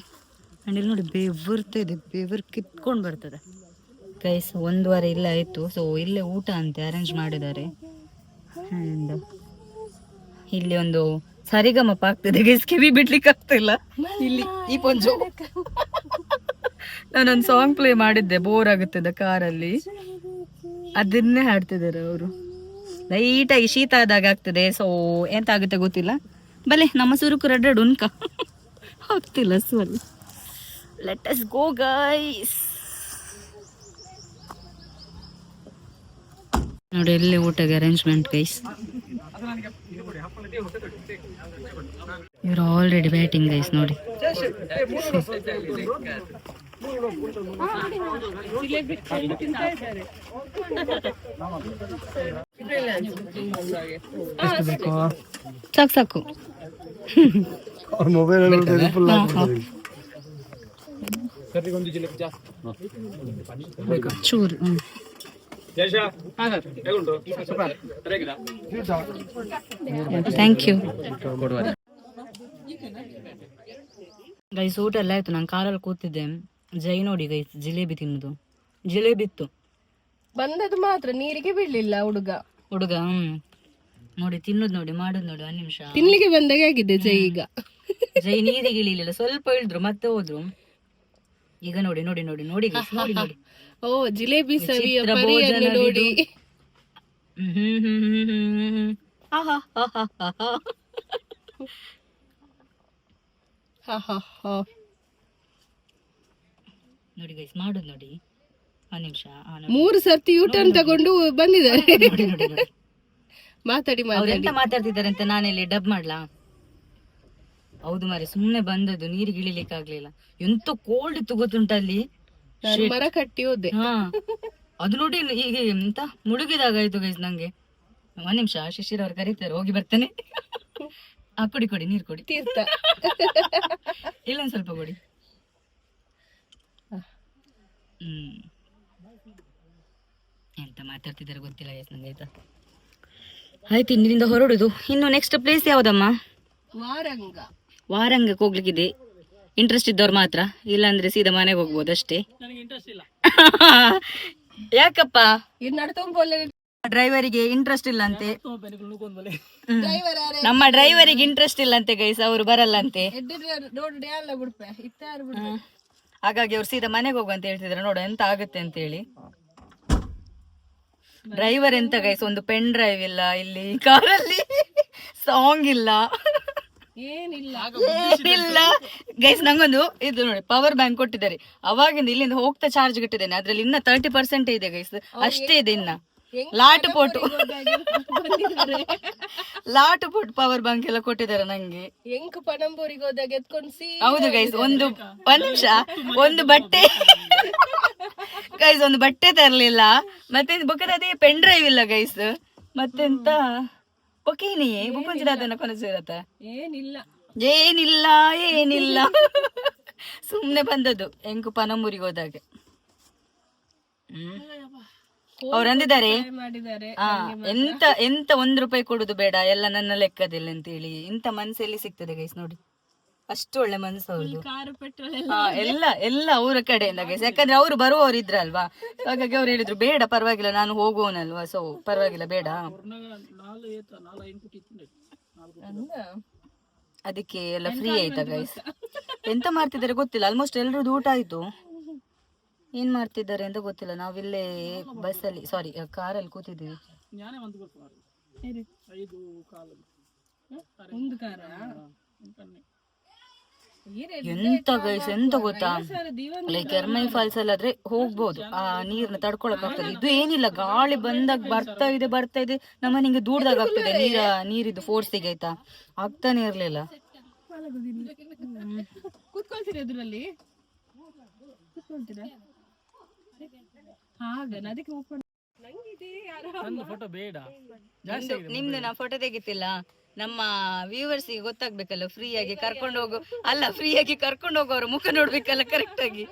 ಆ್ಯಂಡ್ ಇಲ್ಲಿ ನೋಡಿ ಬೆವರ್ತಿದೆ, ಬೆವರು ಕಿತ್ಕೊಂಡು ಬರ್ತದೆ ಗೈಸ್. 1 ವಾರ ಇಲ್ಲ ಆಯಿತು. ಸೊ ಇಲ್ಲೇ ಊಟ ಅಂತೆ ಅರೇಂಜ್ ಮಾಡಿದ್ದಾರೆ. ಆ್ಯಂಡ್ ಇಲ್ಲಿ ಒಂದು ಸರಿಗಮಪ ಆಗ್ತದೆ ಗೈಸ್, ಕಿವಿ ಬಿಡ್ಲಿಕ್ಕೆ ಆಗ್ತಿಲ್ಲ. ಇಲ್ಲಿ ಈ ಪೊಂಜು ನಾನೊಂದು ಸಾಂಗ್ ಪ್ಲೇ ಮಾಡಿದ್ದೆ, ಬೋರ್ ಆಗುತ್ತದೆ ಕಾರಲ್ಲಿ, ಅದನ್ನೇ ಹಾಡ್ತಿದ್ದಾರೆ ಅವರು. ಲೈಟಾಗಿ ಶೀತ ಆದಾಗ ಆಗ್ತದೆ. ಸೊ ಎಂತ ಆಗುತ್ತೆ ಗೊತ್ತಿಲ್ಲ. ಬಲೆ ನಮ್ಮ ಸುರುಕು ರಡ್ಡು ಉನ್ಕ ಆಗ್ತಿಲ್ಲ. ಸೊ ಅಲ್ಲಿ ಲೆಟ್ ಅಸ್ ಗೋ ಗೈಸ್. ನೋಡಿ ಎಲ್ಲಿ ಊಟಗೆ ಅರೇಂಜ್ಮೆಂಟ್ ಗೈಸ್. ಇವ್ರು ಆಲ್ರೆಡಿ ಬ್ಯಾಟಿಂಗ್ ಗೈಸ್ ನೋಡಿ. ಸಾಕು ಚೂರು. Thank you guys. ಊಟ ಎಲ್ಲ ಆಯ್ತು. ನಾನು ಕಾರಲ್ಲಿ ಕೂತಿದ್ದೆ. ಜೈ ನೋಡಿ ಗೈಸ್, ಜಿಲೇಬಿ ತಿನ್ನೋದು. ಜಿಲೇಬಿ ಇತ್ತು, ಬಂದದ್ದು ಮಾತ್ರ ನೀರಿಗೆ ಬಿಡ್ಲಿಲ್ಲ ಹುಡುಗ. ನೋಡಿ ತಿನ್ನೋದು ನೋಡಿ, ಮಾಡೋದು ನೋಡಿ. 1 ನಿಮಿಷ ತಿನ್ಲಿಕ್ಕೆ ಬಂದಾಗ ಆಗಿದೆ ಜೈ. ಈಗ ಜೈ ನೀರಿಗೆ ಇಳಿಲಿಲ್ಲ, ಸ್ವಲ್ಪ ಇಳಿದ್ರು ಮತ್ತೆ ಹೋದ್ರು. ಈಗ ನೋಡಿ ನೋಡಿ ನೋಡಿ ನೋಡಿ guys, ನೋಡಿ ನೋಡಿ. ಓ ಜಿಲೇಬಿ ಸವಿಯ ಪರಿಯನ್ನು ನೋಡಿ. ನೋಡಿ ಗೈಸ್, ಮಾಡೋದು ನೋಡಿ. 1 ನಿಮಿಷ. 3 ಸರ್ತಿ ಯೂಟರ್ನ್ ತಗೊಂಡು ಬಂದಿದ್ದಾರೆ. ಮಾತಾಡಿ ಎಂತ ಮಾತಾಡ್ತಿದ್ದಾರೆ ಅಂತ ನಾನೆಲ್ಲಿ ಡಬ್ ಮಾಡ್ಲಾ? ಹೌದು ಮಾರಿ, ಸುಮ್ನೆ ಬಂದದ್ದು, ನೀರಿಗೆ ಇಳಿಲಿಕ್ಕೆ ಆಗ್ಲಿಲ್ಲ. ಎಂತ ಕೋಲ್ಡ್ ಇತ್ತು ಗೊತ್ತುಂಟ ಅಲ್ಲಿ. ಮರ ಕಟ್ಟಿ ಹೋದೆ. ಅದು ನೋಡಿ ಹೀಗೆ ಎಂತ ಮುಳುಗಿದಾಗ ಆಯ್ತು ಗೈಸ್ ನಂಗೆ. 1 ನಿಮಿಷ, ಶಿಶಿರ್ ಅವ್ರು ಕರೀತಾರೆ, ಹೋಗಿ ಬರ್ತೇನೆ. ಕೊಡಿ ನೀರು ಕೊಡಿ. ತೀರ್ಥ ಇಲ್ಲೊಂದ್ ಸ್ವಲ್ಪ ಕೊಡಿ. ಎಂತ ಮಾತಾಡ್ತಿದ್ದಾರೆ ಗೊತ್ತಿಲ್ಲ ಗೈಸ್ ನಂಗೆ, ಆಯ್ತಾ? ಆಯ್ತು, ಇನ್ನಿಂದ ಹೊರಡುದು. ಇನ್ನು ನೆಕ್ಸ್ಟ್ ಪ್ಲೇಸ್ ಯಾವ್ದಮ್ಮ? ವಾರಂಗಕ್ಕೆ ಹೋಗ್ಲಿಕ್ಕಿದೆ. ಇಂಟ್ರೆಸ್ಟ್ ಇದ್ದವ್ರು ಮಾತ್ರ, ಇಲ್ಲಾಂದ್ರೆ ಸೀದಾ ಮನೆಗೆ ಹೋಗ್ಬೋದು ಅಷ್ಟೇ. ಯಾಕಪ್ಪ? ಡ್ರೈವರಿಗೆ ಇಂಟ್ರೆಸ್ಟ್ ಇಲ್ಲ ಅಂತೆ. ನಮ್ಮ ಡ್ರೈವರಿಗೆ ಇಂಟ್ರೆಸ್ಟ್ ಇಲ್ಲ ಅಂತೆ ಗೈಸ್, ಅವರು ಬರಲ್ಲ ಅಂತೆ. ಹಾಗಾಗಿ ಅವ್ರು ಸೀದಾ ಮನೆಗೆ ಹೋಗುವಂತ ಹೇಳ್ತಿದ್ರು. ನೋಡು ಎಂತ ಆಗುತ್ತೆ ಅಂತ ಹೇಳಿ. ಡ್ರೈವರ್ ಎಂತ ಗೈಸ್, ಒಂದು ಪೆನ್ ಡ್ರೈವ್ ಇಲ್ಲ ಇಲ್ಲಿ ಕಾರಲ್ಲಿ, ಸಾಂಗ್ ಇಲ್ಲ, ಏನಿಲ್ಲ ಗೈಸ್. ನಂಗೊಂದು ಇದು ನೋಡಿ ಪವರ್ ಬ್ಯಾಂಕ್ ಕೊಟ್ಟಿದ್ದಾರೆ, ಅವಾಗಿಂದ ಇಲ್ಲಿಂದ ಹೋಗ್ತಾ ಚಾರ್ಜ್ ಇಟ್ಟಿದ್ದೇನೆ, ಅದ್ರಲ್ಲಿ ಇನ್ನ 30% ಇದೆ ಗೈಸ್, ಅಷ್ಟೇ ಇದೆ ಇನ್ನ. ಲಾಟು ಪೋಟು ಪವರ್ ಬ್ಯಾಂಕ್ ಎಲ್ಲ ಕೊಟ್ಟಿದ್ದಾರೆ ನಂಗೆ. ಹೌದು ಗೈಸ್, ಒಂದ್ ನಿಮಿಷ, ಒಂದು ಬಟ್ಟೆ ಗೈಸ್, ಒಂದು ಬಟ್ಟೆ ತರ್ಲಿಲ್ಲ, ಮತ್ತೆ ಬುಕ್ಕದ ಪೆನ್ ಡ್ರೈವ್ ಇಲ್ಲ ಗೈಸ್, ಮತ್ತೆಂತ ಬೊಕೇನಿ ಬುಕ್ಕಂಚಿದಾದನ್ನ ಕೊನಸಿರತ್ತ ಏನಿಲ್ಲ ಸುಮ್ನೆ ಬಂದದ್ದು ಎಂಕು ಪನಂಬೂರಿಗೆ ಹೋದಾಗ. ಅವ್ರು ಅಂದಿದ್ದಾರೆ ಎಂತ 1 ರೂಪಾಯಿ ಕೊಡುದು ಬೇಡ, ಎಲ್ಲ ನನ್ನ ಲೆಕ್ಕದಿಲ್ಲ ಅಂತ ಹೇಳಿ. ಇಂತ ಮನ್ಸಲ್ಲಿ ಸಿಗ್ತದೆ ಗೈಸ್ ನೋಡಿ, ಅಷ್ಟು ಒಳ್ಳೆ ಮನ್ಸು ಅವ್ರದ್ದು. ಎಲ್ಲ ಅವರ ಕಡೆಯಿಂದ ಗೈಸ್, ಯಾಕಂದ್ರೆ ಅವ್ರು ಬರುವವರು ಇದ್ರಲ್ವಾ, ಹಾಗಾಗಿ ಅವ್ರು ಹೇಳಿದ್ರು ಬೇಡ ಪರವಾಗಿಲ್ಲ, ನಾನು ಹೋಗುವನಲ್ವಾ, ಸೊ ಪರವಾಗಿಲ್ಲ ಬೇಡ, ಅದಕ್ಕೆ ಎಲ್ಲ ಫ್ರೀ ಆಯ್ತಾ ಗೈಸ್. ಎಂತ ಮಾಡ್ತಿದ್ದಾರೆ ಗೊತ್ತಿಲ್ಲ, ಆಲ್ಮೋಸ್ಟ್ ಎಲ್ರದ್ದು ಊಟ ಆಯ್ತು, ಏನ್ ಮಾಡ್ತಿದ್ದಾರೆ ಅಂತ ಗೊತ್ತಿಲ್ಲ. ನಾವಿಲ್ಲೇ ಬಸ್ಸಲ್ಲಿ ಸಾರಿ ಕಾರಲ್ಲಿ ಕೂತಿದ್ದೀವಿ. ಎಂತ ಗೈಸ್, ಎಂತ ಗೊತ್ತಾ, ಲೈಕ್ ಎರ್ಮೈ ಫಾಲ್ಸ್ ಅಲ್ಲಾದ್ರೆ ಹೋಗ್ಬೋದು, ಆ ನೀರ್ನ ತಡ್ಕೊಳಕ್ ಆಗ್ತದೆ. ಇದು ಏನಿಲ್ಲ, ಗಾಳಿ ಬಂದಾಗ ಬರ್ತಾ ಇದೆ ನಮ್ಮ ನಿಂಗೆ ದೂಡ್ದಾಗ ಆಗ್ತದೆ ನೀರಿದ್ದು ಫೋರ್ಸಿಗೆ, ಆಯ್ತಾ, ಆಗ್ತಾನೆ ಇರ್ಲಿಲ್ಲ. ನಿಮ್ದು ನಾ ಫೋಟೋ ತೆಗಿತಿಲ್ಲ, ನಮ್ಮ ವ್ಯೂವರ್ಸ್ ಗೆ ಗೊತ್ತಾಗ್ಬೇಕಲ್ಲ, ಫ್ರೀಯಾಗಿ ಕರ್ಕೊಂಡು ಹೋಗೋರು ಮುಖ ನೋಡ್ಬೇಕಲ್ಲ ಕರೆಕ್ಟ್ ಆಗಿ,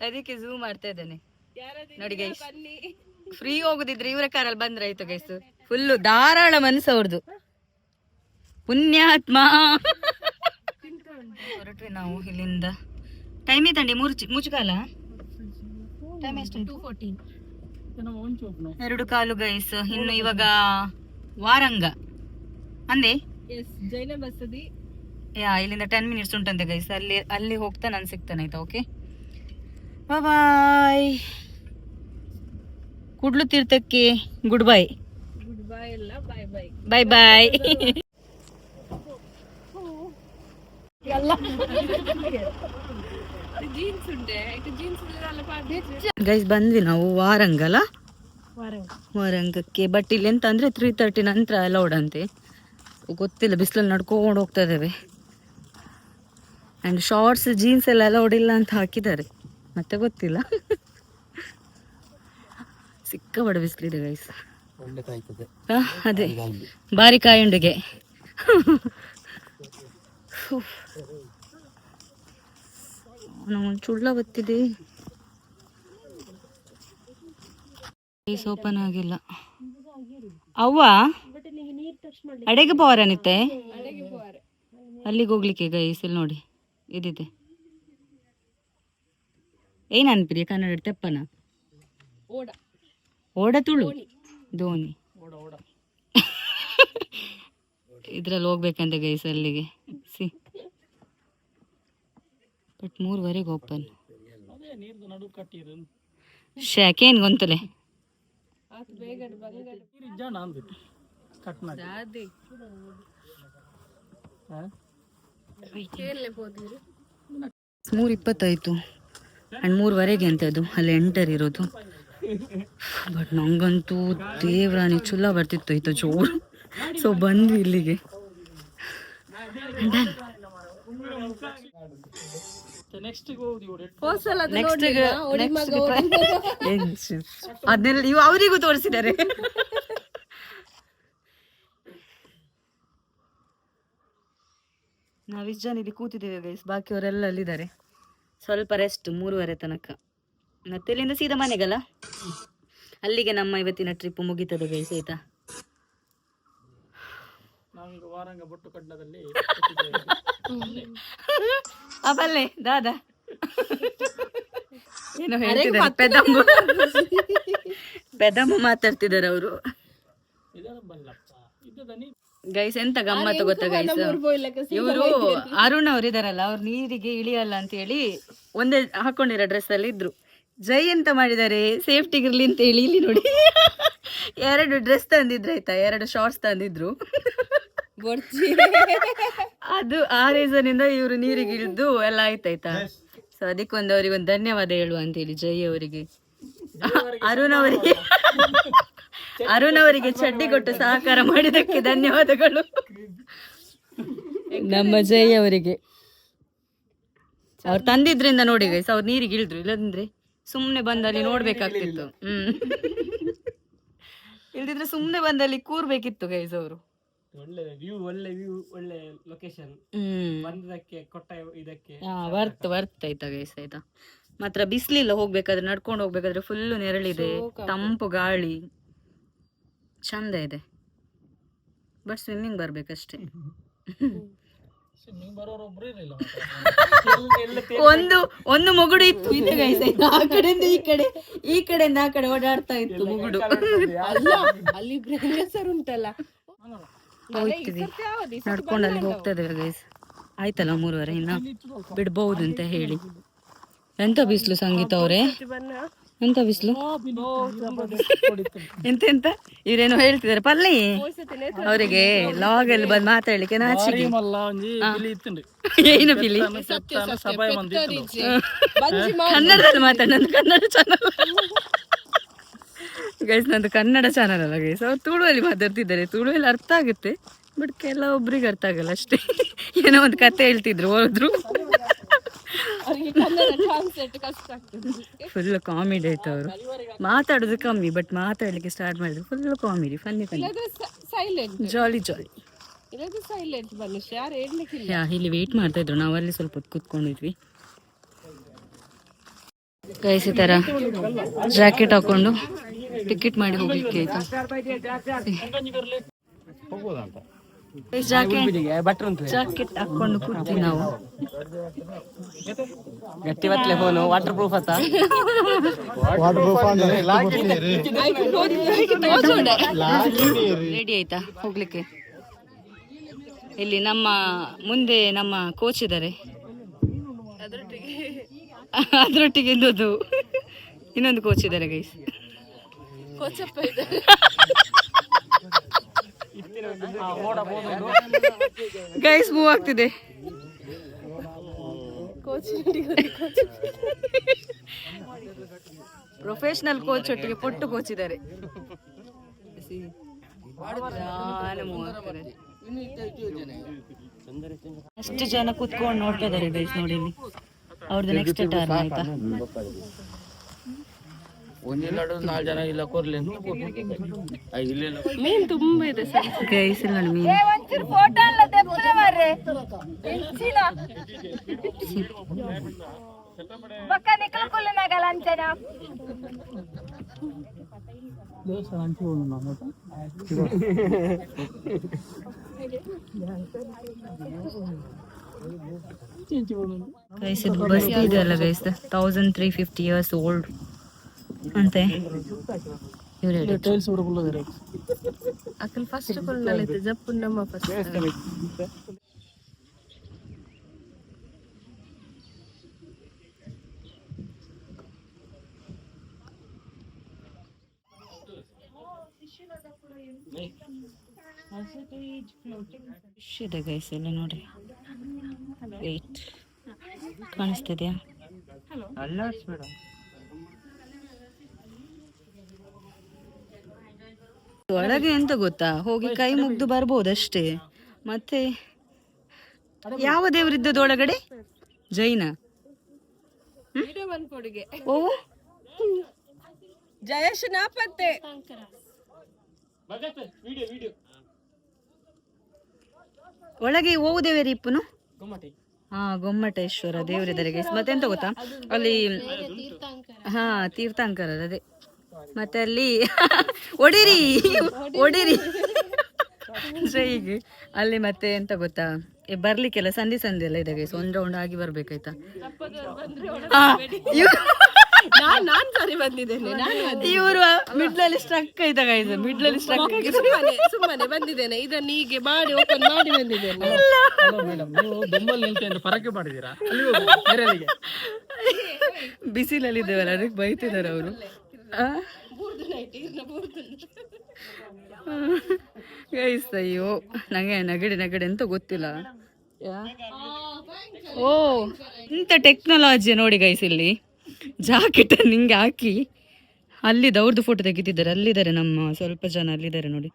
ಅದಕ್ಕೆ ಝೂಮ್ ಮಾಡ್ತಾ ಇದ್ದೇನೆ ನೋಡಿ ಗೈಸ್. ಫ್ರೀ ಹೋಗುದಿದ್ರೆ ಇವರ ಕಾರಲ್ಲಿ ಬಂದ್ರಾಯ್ತು ಗೈಸ್, ಫುಲ್ಲು ಧಾರಾಳ ಮನಸ್ಸು ಅವ್ರದ್ದು, ಪುಣ್ಯಾತ್ಮ. ಹೊರಟ್ವಿ ನಾವು ಇಲ್ಲಿಂದ. ಟೈಮ್ ಐತಂಡಿ ಮುಚ್ಚುಕಾಲ, ಟೈಮ್ ಎಷ್ಟು? 2 ಕಾಲು ಗೈಸ್. ಇನ್ನು ಇವಾಗ ವಾರಂಗ ಅಂದೆ ಇಲ್ಲಿಂದ 10 ಮಿನಿಟ್ಸ್ ಉಂಟಂತೆ ಗೈಸ್, ಅಲ್ಲಿ ಹೋಗ್ತಾ ನಾನು ಸಿಗ್ತಾನೆ ಆಯ್ತಾ. Okay bye. ಕುಡ್ಲು ತೀರ್ಥಕ್ಕೆ good bye. Bye bye. Guys ಬಂದ್ವಿ ನಾವು ವಾರಂಗಕ್ಕೆ, ಬಟ್ ಇಲ್ಲಿ ಎಂತ ಅಂದ್ರೆ 3:30 ನಂತರ ಅಲೌಡ್ ಅಂತೆ, ಗೊತ್ತಿಲ್ಲ, ಬಿಸಿಲಲ್ಲಿ ನಡ್ಕೊಂಡು ಹೋಗ್ತಾ ಇದ್ದೇವೆ. ಅಂಡ್ ಶಾರ್ಟ್ಸ್ ಜೀನ್ಸ್ ಎಲ್ಲ ಅಲೌಡ್ ಇಲ್ಲ ಅಂತ ಹಾಕಿದ್ದಾರೆ, ಮತ್ತೆ ಗೊತ್ತಿಲ್ಲ. ಸಿಕ್ಕಾಬಡ ಬಿಸಿಲಿದೆ ಗೈಸ್, ಅದೇ ಬಾರಿ ಕಾಯುಂಡಿಗೆ. ನಾವು ಚುಳ್ಳ ಬತ್ತಿದೆ, ಓಪನ್ ಆಗಿಲ್ಲ. ಅವ್ವ ಅಡೆಗೆ ಪವರನಿತ್ತೆ ಅಲ್ಲಿಗೆ ಹೋಗ್ಲಿಕ್ಕೆ ಗೈಸ್, ಇಲ್ಲಿ ನೋಡಿ ಇದಿದೆ. ಏನ್ ಅನ್ಪಿರಿ ಕನ್ನಡ ತೆಪ್ಪನ ಓಡ ತುಳು ಧೋನಿ ಇದ್ರಲ್ಲಿ ಹೋಗ್ಬೇಕಂತೆ ಗೈಸ್ ಅಲ್ಲಿಗೆ. But 3:00 open. ಶಾಖೇನ್ ಗೊಂತಲೆ ಮೂರು 20 ಆಯ್ತು ಅಂಡ್ 3:00 ಅಂತ ಅದು ಅಲ್ಲಿ ಎಂಟರ್ ಇರೋದು. ಬಟ್ ನಂಗಂತೂ ದೇವ್ರಾಣಿ ಚುಲ್ಲ ಬರ್ತಿತ್ತು ಆಯ್ತು ಜೋರು, ಸೊ ಬಂದ್ವಿ ಇಲ್ಲಿಗೆ. ಅದನ್ನೆಲ್ಲ ಅವರಿಗೂ ತೋರಿಸಿದ್ದಾರೆ. ನಾವಿಷ್ಟು ಜನ ಇಲ್ಲಿ ಕೂತಿದ್ದೇವೆ ಗೈಸ್, ಬಾಕಿಯವರೆಲ್ಲ ಅಲ್ಲಿದ್ದಾರೆ. ಸ್ವಲ್ಪ ರೆಸ್ಟ್ 3:30 ತನಕ, ಮತ್ತೆ ಇಲ್ಲಿಂದ ಸೀದಾ ಮನೆಗಲ್ಲ. ಅಲ್ಲಿಗೆ ನಮ್ಮ ಇವತ್ತಿನ ಟ್ರಿಪ್ ಮುಗೀತದೆ ಗೈಸ್, ಆಯ್ತಾ. ಬಲ್ಲೆ ದಾದಾ ಏನೋ ಹೇಳ್ತಿದ್ದಾರೆ, ಪೆದಮ್ಮ ಮಾತಾಡ್ತಿದ್ದಾರೆ ಅವರು ಗೈಸ್. ಎಂತ ಗಮ್ಮತ್ತು ಗೊತ್ತಾ ಗೈಸ್, ಇವರು ಅರುಣ್ ಅವ್ರು ಇದಾರಲ್ಲ, ಅವ್ರು ನೀರಿಗೆ ಇಳಿಯಲ್ಲ ಅಂತ ಹೇಳಿ ಒಂದೇ ಹಾಕೊಂಡಿರೋ ಡ್ರೆಸ್ ಅಲ್ಲಿ ಇದ್ರು. ಜೈ ಎಂತ ಮಾಡಿದ್ದಾರೆ, ಸೇಫ್ಟಿಗಿರ್ಲಿ ಅಂತ ಹೇಳಿ ಇಲ್ಲಿ ನೋಡಿ 2 ಡ್ರೆಸ್ ತಂದಿದ್ರು ಆಯ್ತಾ, 2 ಶಾರ್ಟ್ಸ್ ತಂದಿದ್ರು. ಅದು ಆ ರೀಸನ್ ಇಂದ ಇವರು ನೀರಿಗೆ ಇಳಿದು ಎಲ್ಲ ಆಯ್ತಾಯ್ತಾ. ಸೊ ಅದಕ್ಕೊಂದು ಅವರಿಗೊಂದು ಧನ್ಯವಾದ ಹೇಳುವ ಅಂತ ಹೇಳಿ ಜೈ ಅವರಿಗೆ, ಅರುಣ್ ಅವರಿಗೆ ಚಡ್ಡಿ ಕೊಟ್ಟು ಸಹಕಾರ ಮಾಡಿದಕ್ಕೆ ಧನ್ಯವಾದಗಳು. ನಮ್ಮ ಜೈ ಅವರಿಗೆ ಅವ್ರು ತಂದಿದ್ರಿಂದ ನೋಡಿ ಗೈಸ್ ಅವ್ರು ನೀರಿಗೆ ಇಳಿದ್ರು, ಇಲ್ಲಂದ್ರೆ ಸುಮ್ನೆ ಬಂದಲ್ಲಿ ನೋಡ್ಬೇಕಾಗ್ತಿತ್ತು. ಇಲ್ದಿದ್ರೆ ಸುಮ್ನೆ ಬಂದಲ್ಲಿ ಕೂರ್ಬೇಕಿತ್ತು ಗೈಸ್ ಅವರು. ಒಳ್ಳೆ ವ್ಯೂ ಒಳ್ಳೆ ಲೊಕೇಶನ್ ಬಂದಕ್ಕೆ ಕೊಟ್ಟ ಇದಕ್ಕೆ ವರ್ತ್ ಆಯ್ತಾ ಗೈಸ್ ಆಯ್ತಾ. ಮಾತ್ರ ಬಿಸಿಲಿಲ್ಲ, ಹೋಗ್ಬೇಕಾದ್ರೆ ನಡ್ಕೊಂಡು ಹೋಗ್ಬೇಕಾದ್ರೆ ಫುಲ್ಲು ನೆರಳಿದೆ, ತಂಪು ಗಾಳಿ, ಚಂದ ಇದೆ. ಬಟ್ ಸ್ವಿಮ್ಮಿಂಗ್ ಬರ್ಬೇಕಷ್ಟೇ. ಒಂದು ಮುಗುಡು ಇತ್ತು ಇದೆ ಗೈಸ್ ಆಯ್ತಾ, ಆ ಕಡೆಯಿಂದ ಈ ಕಡೆಯಿಂದ ಆ ಕಡೆ ಓಡಾಡ್ತಾ ಇತ್ತು ಮುಗುಡು. ಅಲ್ಲಿ ಹೆಸರು ಉಂಟಲ್ಲ, ಹೋಗ್ತೀವಿ ನಡ್ಕೊಂಡು ಅಲ್ಲಿ ಹೋಗ್ತಾ ಇದ್ದೇವೆ ಗೈಸ್. ಆಯ್ತಲ್ಲ 3:30, ಇನ್ನ ಬಿಡ್ಬಹುದು ಅಂತ ಹೇಳಿ. ಎಂತ ಬಿಸಿಲು ಸಂಗೀತ ಅವರೇ, ಎಂತ ಬಿಸಿಲು, ಎಂತೆಂತ ಇವ್ರೇನೋ ಹೇಳ್ತಿದಾರೆ ಪಲ್ಲಿ ಅವರಿಗೆ ಲಾಗ್ ಅಲ್ಲಿ ಬಂದು ಮಾತಾಡ್ಲಿಕ್ಕೆ ನಾಚಿಕೆ. ಏನು ಪಿಲಿ ಕನ್ನಡದಲ್ಲಿ ಮಾತಾಡ, ನಂದು ಕನ್ನಡ ಚಾನಲ್ ಗೈಸ್, ನಂದು ಕನ್ನಡ ಚಾನಲ್ ಅಲ್ಲ ಗೈಸ್. ಅವ್ರು ತುಳುವಲ್ಲಿ ಮಾತಾಡ್ತಿದ್ದಾರೆ, ತುಳುವಲ್ಲಿ ಅರ್ಥ ಆಗುತ್ತೆ ಬಟ್ ಕೆಲವೊಬ್ರಿಗೆ ಅರ್ಥ ಆಗಲ್ಲ ಅಷ್ಟೇ. ಏನೋ ಒಂದು ಕತೆ ಹೇಳ್ತಿದ್ರು, ಹೋದ್ರು. ಫುಲ್ ಕಾಮಿಡಿ ಆಯ್ತು. ಅವರು ಮಾತಾಡೋದು ಕಮ್ಮಿ ಬಟ್ ಮಾತಾಡ್ಲಿಕ್ಕೆ ಸ್ಟಾರ್ಟ್ ಮಾಡಿದ್ರು ಫುಲ್ ಕಾಮಿಡಿ, ಫನ್ನಿ ಜಾಲಿ. ಇಲ್ಲಿ ವೇಟ್ ಮಾಡ್ತಾ ಇದ್ರು, ನಾವು ಅಲ್ಲಿ ಸ್ವಲ್ಪ ಹೊತ್ತು ಕೂತ್ಕೊಂಡಿದ್ವಿ ಗೈಸ್. ಈ ತರ ಜಾಕೆಟ್ ಹಾಕೊಂಡು ಟಿಕೆಟ್ ಮಾಡಿ ಹೋಗ್ಲಿಕ್ಕೆ ಆಯ್ತಾ. ಜಾಕೆಟ್ ಹಾಕೊಂಡು ಕೂತ್ವಿ ನಾವು. ಗಟ್ಟಿ ಬಟ್ಲೆ ಫೋನು ವಾಟರ್ ಪ್ರೂಫ್ ಆತ, ರೆಡಿ ಆಯ್ತಾ ಹೋಗ್ಲಿಕ್ಕೆ. ಇಲ್ಲಿ ನಮ್ಮ ಮುಂದೆ ನಮ್ಮ ಕೋಚ್ ಇದ್ದಾರೆ, ಅದ್ರೊಟ್ಟಿಗೆ ಇನ್ನೊಂದು ಕೋಚ್ ಇದ್ದಾರೆ ಗೈಸ್. ಗೈಸ್ ಮೂವ್ ಆಗ್ತಿದೆ. ಪ್ರೊಫೆಷನಲ್ ಕೋಚ್ ಒಟ್ಟಿಗೆ ಪೊಟ್ಟು ಕೋಚ್ ಇದ್ದಾರೆ. ಅಷ್ಟು ಜನ ಕುತ್ಕೊಂಡು ನೋಡ್ತಾ ಇದ್ದಾರೆ ಗೈಸ್. ನೋಡಿ ಇಲ್ಲಿ ಅವ್ರದ್ದು ನೆಕ್ಸ್ಟ್ ಟರ್ನ್ ಆಯ್ತಾ. ಮೀನ್ ತುಂಬಾ ಇದೆ ಗೈಸ್. ಇಲ್ಲ ನೋಡಿ ಮೀನು. ಗೈಸ್ ಇದು ಬಸ್ ಇದೆಯಲ್ಲ ಗೈಸ್, 1350 years old ಅಂತೆ. ಅಕಲ್ ಫಸ್ಟ್ ಕೊಲ್ಲೈತೆ ಜಪ್ಪು ನಮ್ಮ ಫಸ್ಟ್. ಫಿಶ್ ಇದೆ ಗೈಸ್ ಇಲ್ಲಿ ನೋಡಿ. ವೇಟ್ ಕಾಣಿಸ್ತಿದ್ಯಾ? ಒಳಗೆ ಎಂತ ಗೊತ್ತಾ, ಹೋಗಿ ಕೈ ಮುಗ್ದು ಬರ್ಬೋದಷ್ಟೇ. ಮತ್ತೆ ಯಾವ ದೇವರಿದ್ದದ ಒಳಗಡೆ? ಜೈನ. ಓ ಜಯಶನಾಪತ್ತೆ ಒಳಗೆ ಓವು ದೇವರಿ ಇಪ್ಪುನು. ಹಾ, ಗೊಮ್ಮಟೇಶ್ವರ ದೇವರಿದ್ದಾರೆ ಗೈಸ್. ಮತ್ತೆ ಎಂತ ಗೊತ್ತಾ, ಅಲ್ಲಿ ತೀರ್ಥಂಕರ ಅದೇ. ಮತ್ತೆ ಅಲ್ಲಿ ಒಡಿರಿ ಜೈಗೆ ಅಲ್ಲಿ. ಮತ್ತೆ ಎಂತ ಗೊತ್ತಾ, ಬರ್ಲಿಕ್ಕೆಲ್ಲ ಸಂಧಿ ಎಲ್ಲ ಇದೆ ಗೈಸ್. ಒಂದು ರೌಂಡ್ ಆಗಿ ಬರ್ಬೇಕಾಯ್ತಾ. ನಾನ್ ಸರಿ ಬಂದಿದ್ದೇನೆ. ಇವರು ಮಿಡ್ಲಲ್ಲಿ ಸ್ಟ್ರಕ್ ಆಯ್ತಾ ಗೈಸ್, ಮಿಡ್ಲಲ್ಲಿ ಸ್ಟ್ರಕ್ ಆಗಿ ಸುಮ್ಮನೆ ಬಂದಿದ್ದೇನೆ. ಇದನ್ನ ಹೀಗೆ ಮಾಡಿ ಓಪನ್ ಮಾಡಿ ಬಂದಿದ್ದೇನೆ. ಮೇಡಮ್ ನೀವು ದೊಂಬಲ್ಲಿ ನಿಂತು ಪರಕ್ಕೆ ಮಾಡಿದೀರಾ? ಬಿಸಿಲಲ್ಲಿ ಇದ್ದೇವಲ್ಲ ಅದಕ್ಕೆ ಬೈತಿದ್ದಾರೆ ಅವರು. ಗೈಸ್ ಅಯ್ಯೋ ನಂಗೆ ನಗಡಿ ಅಂತ ಗೊತ್ತಿಲ್ಲ. ಓ ಇಂಥ ಟೆಕ್ನಾಲಜಿ ನೋಡಿ ಗೈಸ್, ಇಲ್ಲಿ ಜಾಕೆಟ್ ನಿಂಗೆ ಹಾಕಿ ಅಲ್ಲಿದ್ದು ಅವ್ರದ್ದು ಫೋಟೋ ತೆಗಿತಿದ್ದಾರೆ. ಅಲ್ಲಿದ್ದಾರೆ ನಮ್ಮ ಸ್ವಲ್ಪ ಜನ ಅಲ್ಲಿದ್ದಾರೆ ನೋಡಿ.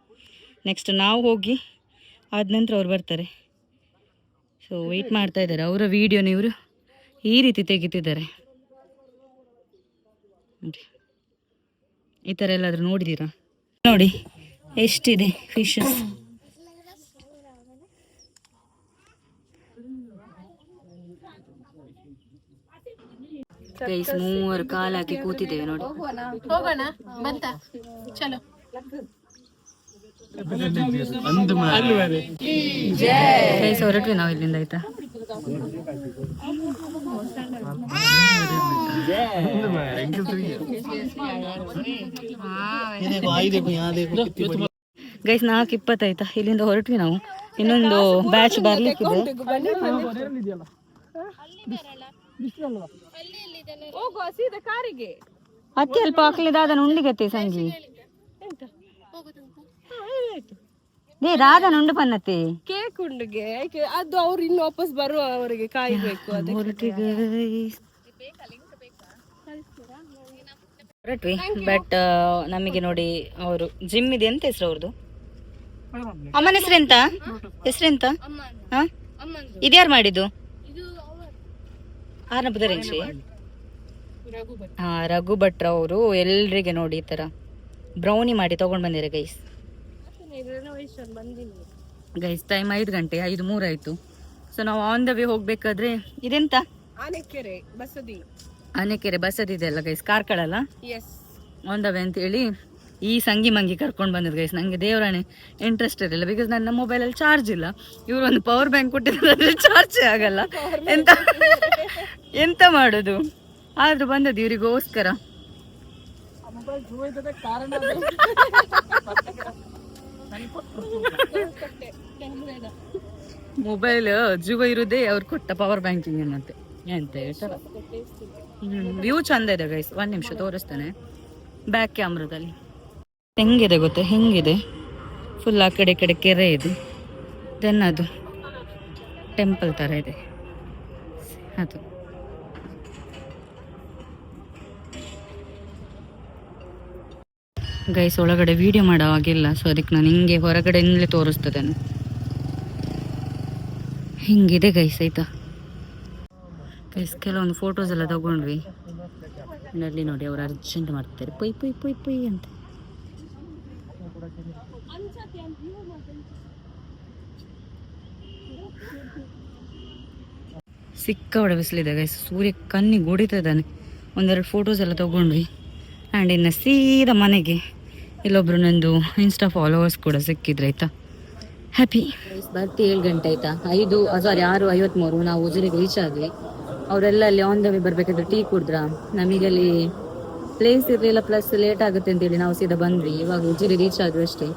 ನೆಕ್ಸ್ಟ್ ನಾವು ಹೋಗಿ ಆದ ನಂತರ ಅವ್ರು ಬರ್ತಾರೆ. ಸೊ ವೆಯ್ಟ್ ಮಾಡ್ತಾ ಇದ್ದಾರೆ. ಅವರ ವಿಡಿಯೋನ ಇವರು ಈ ರೀತಿ ತೆಗಿತಿದ್ದಾರೆ ನೋಡಿ. ಈ ಥರ ಎಲ್ಲಾದರೂ ನೋಡಿದ್ದೀರಾ? ನೋಡಿ ಎಷ್ಟಿದೆ ಫಿಶಸ್. ಗೈಸ್ ಮೂವರು ಕಾಲು ಹಾಕಿ ಕೂತಿದ್ದೇವೆ ನೋಡಿ. ಹೋಗೋಣ ಬಂತ ಚಲೋ. ಗೈಸ್ ಹೊರಟ್ವಿ ನಾವು ಇಲ್ಲಿಂದ, ಆಯ್ತಾ? ಗೈಸ್ 4:20 ಆಯ್ತಾ? ಇಲ್ಲಿಂದ ಹೊರಟ್ವಿ ನಾವು. ಇನ್ನೊಂದು ಬ್ಯಾಚ್ ಬರ್ಲಿಕ್ಕಿದೆ. ಅತ್ತೆ ಅಲ್ಪ ಹಾಕ್ಲಿದ ಅದನ್ನು ಉಂಡಿಗತ್ತೆ ಸಂಜೆ ದೇ ರಾಧನ ಉಂಡು ಪನ್ನತ್ತೆ ಕೇಕ್ ಉಂಡಿಗೆ ಅದು ಅವ್ರು ಇನ್ನು ವಾಪಸ್ ಬರುವವರೆಗೆ ಕಾಯ್ಬೇಕು. ಹೊರಟ್ವಿ. ಬಟ್ ನಮಗೆ ನೋಡಿ ಅವರು ಜಿಮ್ ಇದೆ. ಎಂತ ಹೆಸರು ಅವ್ರದ್ದು? ಅಮ್ಮನ ಹೆಸರೆಂತ? ಹೆಸರೆಂತ? ಹಾ ಇದ್ಯಾರು ಮಾಡಿದ್ದು? ಆರ್ನಪದರೆಂಚಿ. ಹಾ ರಘು ಭಟ್ರ ಅವರು ಎಲ್ರಿಗೆ ನೋಡಿ ಈ ತರ ಬ್ರೌನಿ ಮಾಡಿ ತಗೊಂಡ್ ಬಂದಿರ ಗೈಸ್. ಗೈಸ್ ಟೈಮ್ 5 ಗಂಟೆ 5:03 ಆಯ್ತು. ಸೊ ನಾವು ಆನ್ ದ ವೇ ಹೋಗ್ಬೇಕಾದ್ರೆ ಇದೆಂತ ಆನೆಕೆರೆ ಬಸದಿ ಇದೆ ಅಲ್ಲ ಗೈಸ್, ಕಾರ್ಕಳಲ್ಲ ಆನ್ ದ ವೇ ಅಂತ ಹೇಳಿ ಈ ಸಂಗಿ ಮಂಗಿ ಕರ್ಕೊಂಡು ಬಂದದ್ದು ಗೈಸ್. ನಂಗೆ ದೇವರಾಣೆ ಇಂಟ್ರೆಸ್ಟ್ ಇರಲಿಲ್ಲ, ಬಿಕಾಸ್ ನನ್ನ ಮೊಬೈಲಲ್ಲಿ ಚಾರ್ಜ್ ಇಲ್ಲ. ಇವರು ಒಂದು ಪವರ್ ಬ್ಯಾಂಕ್ ಕೊಟ್ಟಿದ್ರೆ ಚಾರ್ಜೇ ಆಗಲ್ಲ. ಎಂತ ಮಾಡೋದು? ಆದ್ರೂ ಬಂದದ್ದು ಇವರಿಗೋಸ್ಕರ. ಮೊಬೈಲ್ ಜೀವ ಇರುದೇ ಅವ್ರು ಕೊಟ್ಟ ಪವರ್ ಬ್ಯಾಂಕಿಂಗ್ ಅನ್ನಂತೆ. ಎಂತ ಹೇಳ್ತಾರ. ವ್ಯೂ ಚಂದ ಇದೆ ಗೈಸ್. 1 ನಿಮಿಷ ತೋರಿಸ್ತಾನೆ ಬ್ಯಾಕ್ ಕ್ಯಾಮ್ರಾದಲ್ಲಿ. ಹೆಂಗಿದೆ ಗೊತ್ತಾ? ಹೆಂಗಿದೆ ಫುಲ್ ಆ ಕಡೆ ಕಡೆ ಕೆರೆ ಇದೆ. ದೆನ್ ಅದು ಟೆಂಪಲ್ ತರ ಇದೆ ಅದು. ಗೈಸ್ ಒಳಗಡೆ ವಿಡಿಯೋ ಮಾಡೋ ಹಾಗಿಲ್ಲ, ಸೊ ಅದಕ್ಕೆ ನಾನು ಹಿಂಗೆ ಹೊರಗಡೆಯಿಂದಲೇ ತೋರಿಸ್ತದೇನೆ. ಹಿಂಗಿದೆ ಗೈಸ್ ಆಯ್ತಾ? ಗೈಸ್ ಕೆಲವೊಂದು ಫೋಟೋಸ್ ಎಲ್ಲ ತಗೊಂಡ್ವಿ. ಅಲ್ಲಿ ನೋಡಿ ಅವ್ರು ಅರ್ಜೆಂಟ್ ಮಾಡ್ತಾರೆ ಪೊಯ್ ಪೊಯ್ ಪೊಯ್ ಪೊಯ್ ಅಂತ. ಸಿಕ್ಕಾಪಟ್ಟೆ ಬಿಸಿಲಿದೆ ಗೈಸ್. ಸೂರ್ಯ ಕಣ್ಣಿಗೆ ಹೊಡಿತಾ ಇದ್ದಾನೆ. ಒಂದೆರಡು ಫೋಟೋಸ್ ಎಲ್ಲ ತಗೊಂಡ್ವಿ. ಆ್ಯಂಡ್ ಇನ್ನು ಸೀದಾ ಮನೆಗೆ. ಇಲ್ಲೊಬ್ರು ನಂದು ಇನ್ಸ್ಟಾ ಫಾಲೋವರ್ಸ್ ಕೂಡ ಸಿಕ್ಕಿದ್ರು ಆಯ್ತಾ. ಹ್ಯಾಪಿ. ಬರ್ತಿ 7 ಗಂಟೆ ಆಯ್ತಾ. 6:53 ನಾವು ಉಜಿರಿಗೆ ರೀಚ್ ಆದ್ವಿ. ಅವರೆಲ್ಲ ಅಲ್ಲಿ ಆನ್ ದ ವೇ ಬರ್ಬೇಕಾದ್ರೆ ಟೀ ಕುಡಿದ್ರ. ನಮಗಲ್ಲಿ ಪ್ಲೇಸ್ ಇರಲಿಲ್ಲ, ಪ್ಲಸ್ ಲೇಟ್ ಆಗುತ್ತೆ ಅಂತೇಳಿ ನಾವು ಸೀದಾ ಬಂದ್ವಿ. ಇವಾಗ ಉಜಿರಿ ರೀಚ್ ಆದ್ವಿ ಅಷ್ಟೇ.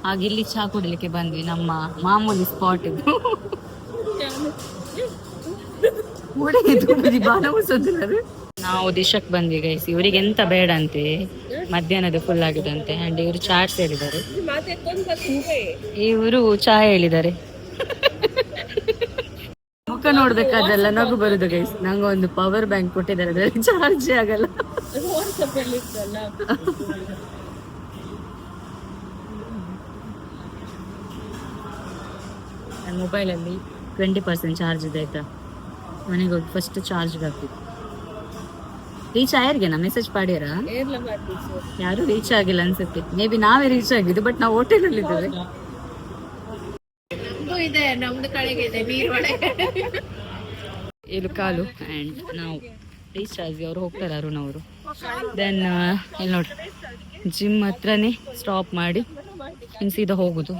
ಹಾಗೆ ಇಲ್ಲಿ ಚಹಾ ಕುಡಿಲಿಕ್ಕೆ ಬಂದ್ವಿ. ನಮ್ಮ ಮಾಮೂಲಿ ಸ್ಪಾಟ್ ಇದು. ನಾವು ದಿಶಕ್ ಬಂದ್ವಿ ಗೈಸ್. ಇವರಿಗೆ ಎಂತ ಬೇಡ ಅಂತೆ, ಮಧ್ಯಾಹ್ನದ ಫುಲ್ ಆಗಿದಂತೆ. ಅಂಡ್ ಇವರು ಚಾಟ್ಸ್ ಹೇಳಿದ್ದಾರೆ, ಇವರು ಚಹಾ ಹೇಳಿದ್ದಾರೆ. ಮುಖ ನೋಡ್ಬೇಕಾದ್ರೆಲ್ಲ ನಗು ಬರುದು ಗೈಸ್. ನಂಗೆ ಒಂದು ಪವರ್ ಬ್ಯಾಂಕ್ ಕೊಟ್ಟಿದ್ದಾರೆ, ಅದರಲ್ಲಿ ಚಾರ್ಜೇ ಆಗಲ್ಲ. ನನ್ನ ಮೊಬೈಲಲ್ಲಿ 20% ಚಾರ್ಜ್ ಇದೆ ಆಯ್ತಾ. ಮನೆಗೆ ಹೋಗಿ ಫಸ್ಟ್ ಚಾರ್ಜ್ಗೆ ಹಾಕ್ತಿತ್ತು. Reach ಆಯರ್ಗೆನಾ message ಪಾಡ್ಯಾರ? ಯಾರು ರೀಚ್ ಆಗಿಲ್ಲ ಅನ್ಸುತ್ತೆ. ಮೇ ಬಿ ನಾವೇ ರೀಚ್ ಆಗಿದ್ದು, ಬಟ್ ನಾವು ಹೋಟೆಲಲ್ಲಿ ಇದ್ದೇವೆ. ಇಲ್ಲಿ ಕಾಲು ಆ್ಯಂಡ್ ನಾವು ರೀಚ್ ಆದ್ವಿ. ಅವ್ರು ಹೋಗ್ತಾರೆ ಅರುಣ್ ಅವರು. ದೆನ್ ಇಲ್ಲಿ ನೋಡಿ ಜಿಮ್ ಹತ್ರನೇ ಸ್ಟಾಪ್ ಮಾಡಿ ಇನ್ನು ಸೀದಾ ಹೋಗುದು.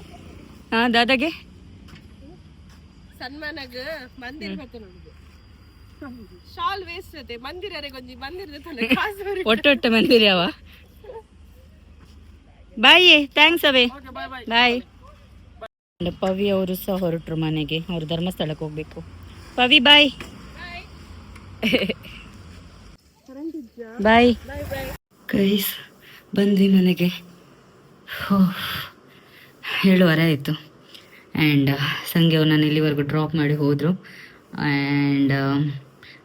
ದಾದಾಗೆ ಶಾಲ್ ವೇಸ್ಟ್ ಅದೇ ಮಂದಿರರೆ ಗೊಂಜಿ ಮಂದಿರದ ತಲೆ ಕಾಸು ಒಟ್ಟೊಟ್ಟೆ ಮಂದಿರ್ಯಾವ ಬಾಯ್ ಥ್ಯಾಂಕ್ಸ್ ಅವೇ ಬಾಯ್. ಪವಿ ಅವರು ಸಹ ಹೊರಟ್ರು ಮನೆಗೆ, ಅವರು ಧರ್ಮಸ್ಥಳಕ್ಕೆ ಹೋಗ್ಬೇಕು. ಪವಿ ಬಾಯ್ ಬಾಯ್. ಗೈಸ್ ಬಂದ್ವಿ ಮನೆಗೆ. 7:15 ಆಯಿತು. ಆ್ಯಂಡ್ ಸಂಗೆ ಅವ್ರು ನಾನು ಇಲ್ಲಿವರೆಗೂ ಡ್ರಾಪ್ ಮಾಡಿ ಹೋದರು. ಆ್ಯಂಡ್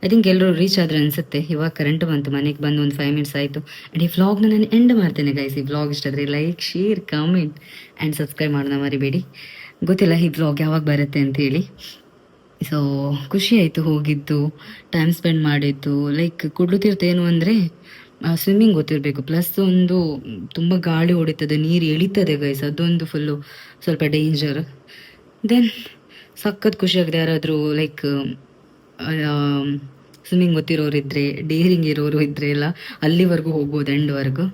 ಐ ಥಿಂಕ್ ಎಲ್ಲರೂ ರೀಚ್ ಆದ್ರೆ ಅನಿಸುತ್ತೆ. ಇವಾಗ ಕರೆಂಟ್ ಬಂತು, ಮನೆಗೆ ಬಂದು ಒಂದು 5 ಮಿನಿಟ್ಸ್ ಆಯಿತು. ಆ್ಯಂಡ್ ಈ ವ್ಲಾಗ್ನ ನಾನು ಎಂಡ್ ಮಾಡ್ತೇನೆ ಗೈಸ್. ಈ ವ್ಲಾಗ್ ಇಷ್ಟ ಆದರೆ like, share, comment and subscribe ಮಾಡೋಣ ಮರಿಬೇಡಿ. ಗೊತ್ತಿಲ್ಲ ಈ ವ್ಲಾಗ್ ಯಾವಾಗ ಬರುತ್ತೆ ಅಂತೇಳಿ. ಸೊ ಖುಷಿ ಆಯಿತು ಹೋಗಿದ್ದು, ಟೈಮ್ ಸ್ಪೆಂಡ್ ಮಾಡಿದ್ದು. ಲೈಕ್ ಕುಡ್ಲುತೀರ್ಥ ಏನು ಅಂದರೆ ಸ್ವಿಮ್ಮಿಂಗ್ ಗೊತ್ತಿರಬೇಕು, ಪ್ಲಸ್ ಒಂದು ತುಂಬ ಗಾಳಿ ಹೊಡಿತದೆ, ನೀರು ಎಳಿತದೆ ಗೈಸ್, ಅದೊಂದು ಫುಲ್ಲು ಸ್ವಲ್ಪ ಡೇಂಜರ್. ದೆನ್ ಸಖತ್ ಖುಷಿಯಾಗಿದೆ. ಯಾರಾದರೂ ಲೈಕ್ ಸ್ವಿಮ್ಮಿಂಗ್ ಗೊತ್ತಿರೋರು ಇದ್ದರೆ, ಡೇರಿಂಗ್ ಇರೋರು ಇದ್ದರೆ ಎಲ್ಲ ಅಲ್ಲಿವರೆಗೂ ಹೋಗ್ಬೋದು, ಎಂಡ್ವರೆಗೂ.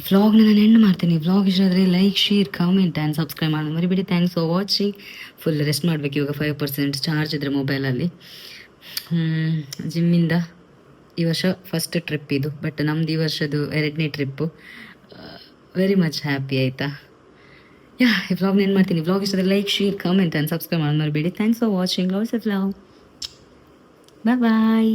ವ್ಲಾಗ್ನ ನಾನು ಎಂಡ್ ಮಾಡ್ತೀನಿ. ವ್ಲಾಗ್ ಇಷ್ಟ ಆದರೆ like, share, comment and subscribe ಮಾಡೋದು ಮರಿಬೇಡಿ. Thanks for watching. Full rest ಮಾಡಬೇಕು ಇವಾಗ. 5% ಚಾರ್ಜ್ ಇದ್ದರೆ ಮೊಬೈಲಲ್ಲಿ. ಜಿಮ್ಮಿಂದ ಈ ವರ್ಷ ಫಸ್ಟ್ ಟ್ರಿಪ್ ಇದು, ಬಟ್ ನಮ್ದು ಈ ವರ್ಷದ್ದು 2ನೇ ಟ್ರಿಪ್ಪು. ವೆರಿ ಮಚ್ ಹ್ಯಾಪಿ ಆಯಿತಾ. ಈ ವ್ಲಾಗ್ನ ಏನು ಮಾಡ್ತೀನಿ. ವ್ಲಾಗ್ ಇಷ್ಟ ಆದರೆ like, share, comment and subscribe ಮಾಡೋದು ಮರಿಬೇಡಿ. Thanks for watching. Lots of love. Bye bye.